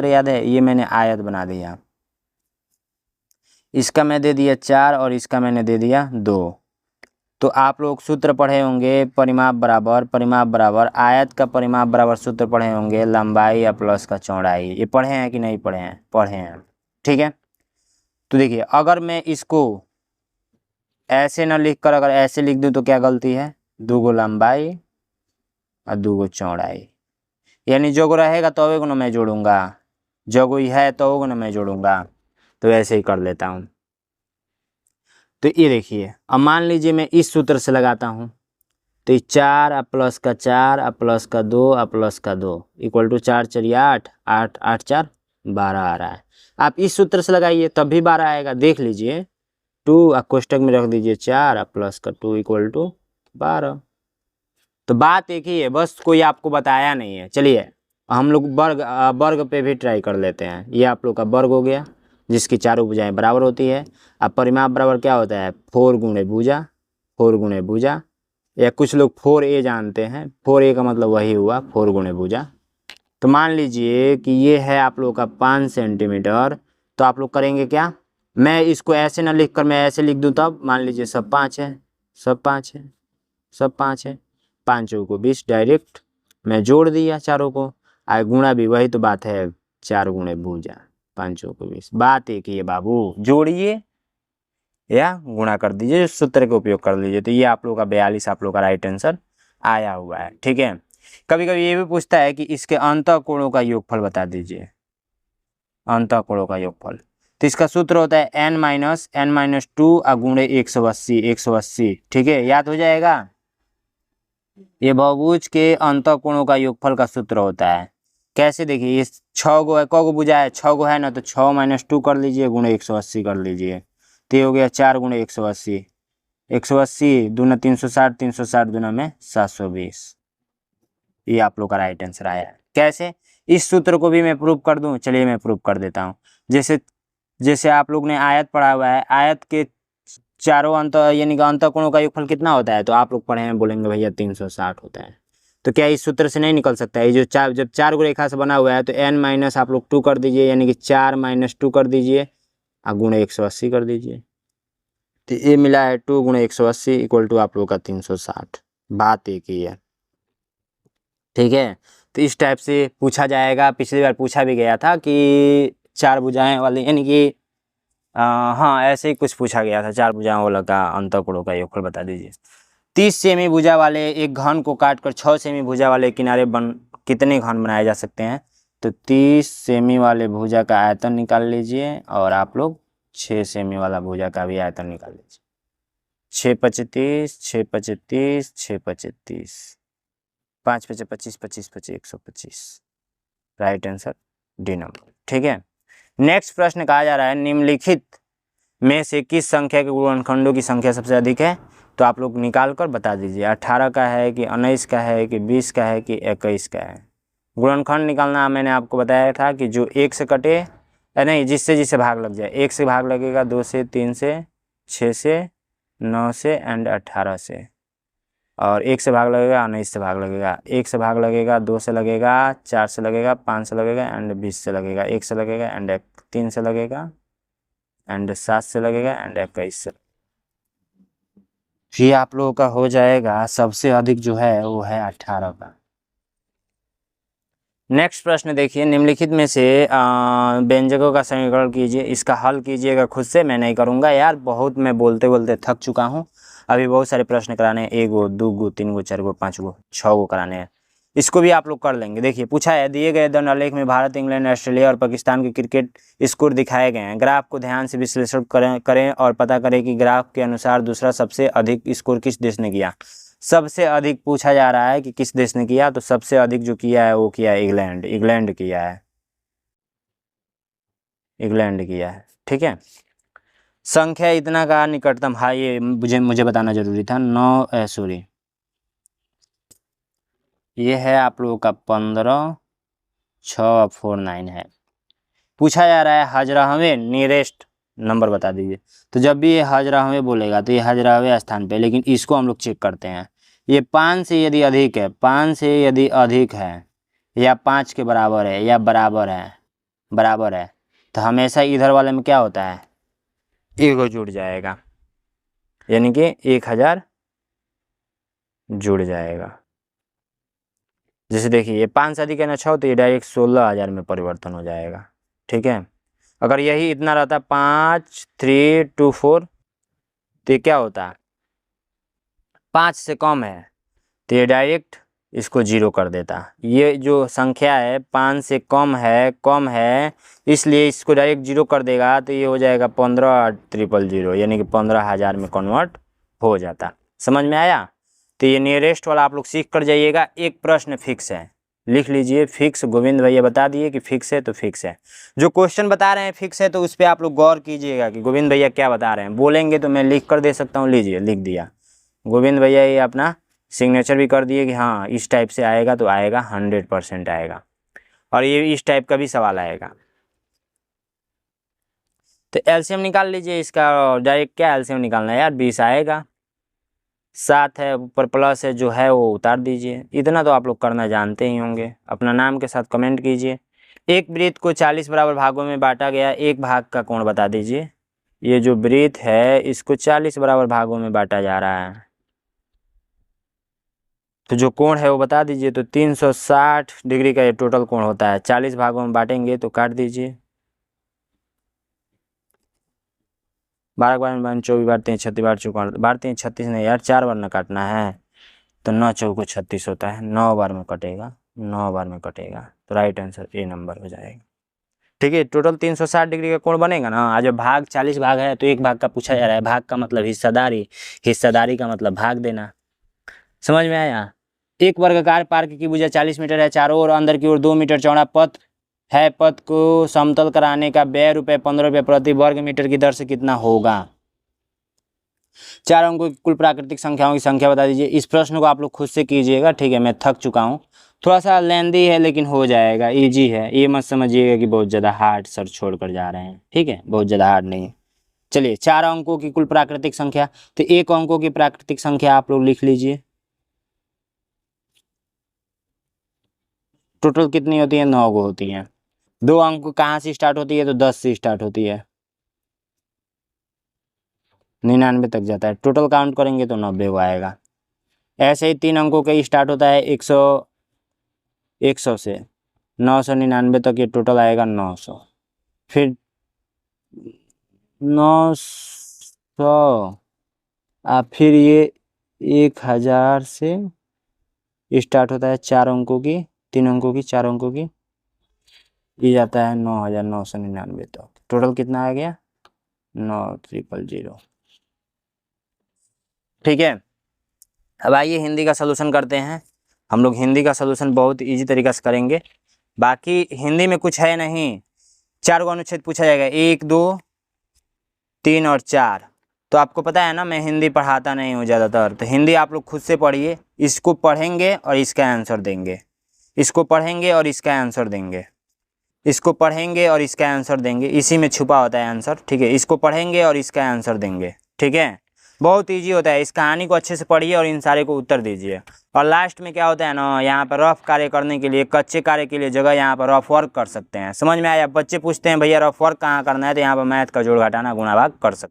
याद है, ये मैंने आयत बना दिया, इसका मैं दे दिया 4 और इसका मैंने दे दिया 2। तो आप लोग सूत्र पढ़े होंगे, परिमाप बराबर आयत का परिमाप बराबर सूत्र पढ़े होंगे लंबाई या प्लस का चौड़ाई। ये पढ़े हैं कि नहीं पढ़े हैं? पढ़े हैं, ठीक है। तो देखिए अगर मैं इसको ऐसे न लिख कर अगर ऐसे लिख दूं तो क्या गलती है? 2 गो लंबाई और 2 गो चौड़ाई, यानी जो रहेगा तो ना मैं जोड़ूंगा, जो कोई है तो ना मैं जोड़ूंगा। तो ऐसे ही कर लेता हूँ। तो ये देखिए अब मान लीजिए मैं इस सूत्र से लगाता हूँ, तो ये 4 और प्लस का 4 और प्लस का 2 और प्लस का 2 इक्वल टू 4 4 8 8 8 4 12 आ रहा है। आप इस सूत्र से लगाइए तब भी 12 आएगा। देख लीजिए 2 और कोष्टक में रख दीजिए 4 और प्लस का 2 इक्वल टू 12। तो बात एक ही है, बस कोई आपको बताया नहीं है। चलिए हम लोग वर्ग पे भी ट्राई कर लेते हैं। ये आप लोग का वर्ग हो गया जिसकी चारों भुजाएं बराबर होती है। अब परिमाप बराबर क्या होता है? 4 गुणे भुजा, 4 गुणे भुजा, या कुछ लोग 4a जानते हैं। 4a का मतलब वही हुआ 4 गुणे भुजा। तो मान लीजिए कि ये है आप लोग का 5 सेंटीमीटर। तो आप लोग करेंगे क्या? मैं इसको ऐसे ना लिख कर मैं ऐसे लिख दूं, तब मान लीजिए सब 5 है, सब 5 है, सब 5 है, 5 को 20 डायरेक्ट मैं जोड़ दिया चारों को। आ गुणा भी वही तो बात है, 4 गुणे भुजा 5 को 20। बात एक ही है बाबू, जोड़िए या गुणा कर दीजिए, सूत्र का उपयोग कर लीजिए। तो ये आप लोग का 42 आप लोग का राइट आंसर आया हुआ है, ठीक है। कभी कभी ये भी पूछता है कि इसके अंतःकोणों का योगफल बता दीजिए, अंतःकोणों का योगफल। तो इसका सूत्र होता है n-2 गुणे 180, 180, ठीक है, याद हो जाएगा। ये बहुभुज के अंतःकोणों का योगफल का सूत्र होता है। कैसे? देखिए ये 6 गो है, क गो भुजा है? 6 गो है ना, तो 6 - 2 कर लीजिए गुणे 180 कर लीजिए। तो हो गया 4 गुणे 180, 180 दूना 360, 360 दूना में 720। ये आप लोग का राइट आंसर आया है। कैसे? इस सूत्र को भी मैं प्रूव कर दूं। चलिए मैं प्रूव कर देता हूं। जैसे आप लोग ने आयत पढ़ा हुआ है, आयत के चारों अंत यानी कि अंतःकोणों का योगफल कितना होता है? तो आप लोग पढ़े हैं, बोलेंगे भैया 360 होता है। तो क्या इस सूत्र से नहीं निकल सकता है? ये जो जब 4 गो रेखा से बना हुआ है तो n- आप लोग 2 कर दीजिए, यानी कि 4 - 2 कर दीजिए और गुणे 180 कर दीजिए। तो ये मिला है 2 गुणे 180 इक्वल टू आप लोग का 360। बात एक ही है, ठीक है। तो इस टाइप से पूछा जाएगा। पिछली बार पूछा भी गया था कि 4 भुजाएं वाले, यानी कि हाँ ऐसे ही कुछ पूछा गया था, 4 भुजाओं वाला का अंतःकोणों का योगफल बता दीजिए। 30 सेमी भुजा वाले एक घन को काटकर 6 सेमी भुजा वाले किनारे कितने घन बनाए जा सकते हैं? तो 30 सेमी वाले भुजा का आयतन निकाल लीजिए और आप लोग 6 सेमी वाला भुजा का भी आयतन निकाल लीजिए। 6 × 35, 6 × 35, 6 × 35, 5 × 25, 25 × 125। राइट आंसर डी नंबर, ठीक है। नेक्स्ट प्रश्न कहा जा रहा है निम्नलिखित में से किस संख्या के गुणनखंडों की संख्या सबसे अधिक है? तो आप लोग निकाल कर बता दीजिए। 18 का है कि 19 का है कि 20 का है कि 21 का है? गुणनखंड निकालना मैंने आपको बताया था कि जो 1 से कटे, नहीं जिससे भाग लग जाए। 1 से भाग लगेगा, 2 से, 3 से, 6 से, 9 से एंड 18 से। और 1 से भाग लगेगा और 19 से भाग लगेगा। 1 से भाग लगेगा, 2 से लगेगा, 4 से लगेगा, 5 से लगेगा एंड 20 से लगेगा, 1 से लगेगा एंड 3 से लगेगा एंड 7 से लगेगा एंड 21 से। ये आप लोगों का हो जाएगा सबसे अधिक जो है वो है 18 का। नेक्स्ट प्रश्न देखिए, निम्नलिखित में से व्यंजकों का समीकरण कीजिए। इसका हल कीजिएगा खुद से, मैं नहीं करूँगा यार, बहुत मैं बोलते बोलते थक चुका हूँ। अभी बहुत सारे प्रश्न कराने हैं, 1 गो 2 गो 3 गो 4 गो 5 गो 6 गो कराने हैं। इसको भी आप लोग कर लेंगे। देखिए पूछा है, दिए गए दंडालेख में भारत, इंग्लैंड, ऑस्ट्रेलिया और पाकिस्तान के क्रिकेट स्कोर दिखाए गए हैं। ग्राफ को ध्यान से विश्लेषण करें और पता करें कि ग्राफ के अनुसार दूसरा सबसे अधिक स्कोर किस देश ने किया। सबसे अधिक पूछा जा रहा है कि किस देश ने किया, तो सबसे अधिक जो किया है वो किया है इंग्लैंड किया है, इंग्लैंड किया है। ठीक है, संख्या इतना का निकटतम, हाँ ये मुझे बताना जरूरी था। 9 सॉरी, ये है आप लोगों का 15,649 है। पूछा जा रहा है हजराहवें नियरेस्ट नंबर बता दीजिए। तो जब भी ये हजराहवें बोलेगा तो ये हजराहवें स्थान पे, लेकिन इसको हम लोग चेक करते हैं। ये 5 से यदि अधिक है, 5 से यदि अधिक है या 5 के बराबर है या बराबर है तो हमेशा इधर वाले में क्या होता है, एगो जुड़ जाएगा, यानी कि 1000 जुड़ जाएगा। जैसे देखिए ये 5 से अधिक है ना 6, तो ये डायरेक्ट 16,000 में परिवर्तन हो जाएगा। ठीक है, अगर यही इतना रहता 5 3 2 4 तो ये क्या होता, 5 से कम है तो ये डायरेक्ट इसको 0 कर देता। ये जो संख्या है 5 से कम है इसलिए इसको डायरेक्ट 0 कर देगा, तो ये हो जाएगा 15,000 यानी कि 15,000 में कन्वर्ट हो जाता। समझ में आया? तो ये नियरेस्ट वाला आप लोग सीख कर जाइएगा। एक प्रश्न फिक्स है, लिख लीजिए फिक्स। गोविंद भैया बता दिए कि फिक्स है तो फिक्स है। जो क्वेश्चन बता रहे हैं फिक्स है तो उस पर आप लोग गौर कीजिएगा कि गोविंद भैया क्या बता रहे हैं। बोलेंगे तो मैं लिख कर दे सकता हूँ, लीजिए लिख दिया। गोविंद भैया ये अपना सिग्नेचर भी कर दिए कि हाँ इस टाइप से आएगा तो आएगा, 100% आएगा, और ये इस टाइप का भी सवाल आएगा। तो एलसीएम निकाल लीजिए इसका, डायरेक्ट क्या एलसीएम निकालना है यार, 20 आएगा, 7 है ऊपर प्लस है जो है वो उतार दीजिए। इतना तो आप लोग करना जानते ही होंगे। अपना नाम के साथ कमेंट कीजिए। एक वृत्त को 40 बराबर भागों में बांटा गया, एक भाग का कोण बता दीजिए। ये जो वृत्त है इसको 40 बराबर भागों में बांटा जा रहा है, तो जो कोण है वो बता दीजिए। तो 360 डिग्री का ये टोटल कोण होता है। 40 भागों में बांटेंगे तो काट दीजिए, 12 बार में 24 बारते हैं 36 बार चौका बारते हैं 36 नहीं यार, 4 बार ना काटना है, तो 9 चौको 36 होता है, 9 बार में कटेगा, 9 बार में कटेगा। तो राइट आंसर ए नंबर हो जाएगा। ठीक है, टोटल 360 डिग्री का कोण बनेगा ना। आज जब भाग 40 भाग है तो एक भाग का पूछा जा रहा है। भाग का मतलब हिस्सेदारी, हिस्सेदारी का मतलब भाग देना। समझ में आया? एक वर्गाकार पार्क की भुजा 40 मीटर है, चारों ओर अंदर की ओर 2 मीटर चौड़ा पथ है। पथ को समतल कराने का व्यय ₹15 प्रति वर्ग मीटर की दर से कितना होगा? 4 अंकों की कुल प्राकृतिक संख्याओं की संख्या बता दीजिए। इस प्रश्न को आप लोग खुद से कीजिएगा। ठीक है, मैं थक चुका हूँ, थोड़ा सा लेंदी है लेकिन हो जाएगा, इजी है। ये मत समझिएगा कि बहुत ज़्यादा हार्ड सर छोड़ कर जा रहे हैं। ठीक है, बहुत ज़्यादा हार्ड नहीं है। चलिए, 4 अंकों की कुल प्राकृतिक संख्या, तो 1 अंकों की प्राकृतिक संख्या आप लोग लिख लीजिए। टोटल कितनी होती है? 9 गो होती है। 2 अंक कहाँ से स्टार्ट होती है? तो 10 से स्टार्ट होती है, 99 तक जाता है। टोटल काउंट करेंगे तो 90 को आएगा। ऐसे ही 3 अंकों का स्टार्ट होता है 100 से 999 तक, ये टोटल आएगा 900। फिर 900 फिर ये 1000 से स्टार्ट होता है 4 अंकों की, 3 अंकों की, 4 अंकों की, ये जाता है 9999 तक। टोटल कितना आ गया? 9000। ठीक है, अब आइए हिंदी का सलूशन करते हैं। हम लोग हिंदी का सलूशन बहुत इजी तरीका से करेंगे। बाकी हिंदी में कुछ है नहीं, 4 गो अनुच्छेद पूछा जाएगा, 1 2 3 और 4। तो आपको पता है ना मैं हिंदी पढ़ाता नहीं हूँ ज़्यादातर, तो हिंदी आप लोग खुद से पढ़िए। इसको पढ़ेंगे और इसका आंसर देंगे, इसको पढ़ेंगे और इसका आंसर देंगे, इसको पढ़ेंगे और इसका आंसर देंगे। इसी में छुपा होता है आंसर। ठीक है, इसको पढ़ेंगे और इसका आंसर देंगे। ठीक है, बहुत ईजी होता है। इस कहानी को अच्छे से पढ़िए और इन सारे को उत्तर दीजिए। और लास्ट में क्या होता है ना, यहाँ पर रफ कार्य करने के लिए, कच्चे कार्य के लिए जगह यहाँ पर रफ वर्क कर सकते हैं। समझ में आया? बच्चे पूछते हैं भैया रफ वर्क कहाँ करना है, तो यहाँ पर मैथ का जोड़ घटाना गुणा भाग कर सकते हैं।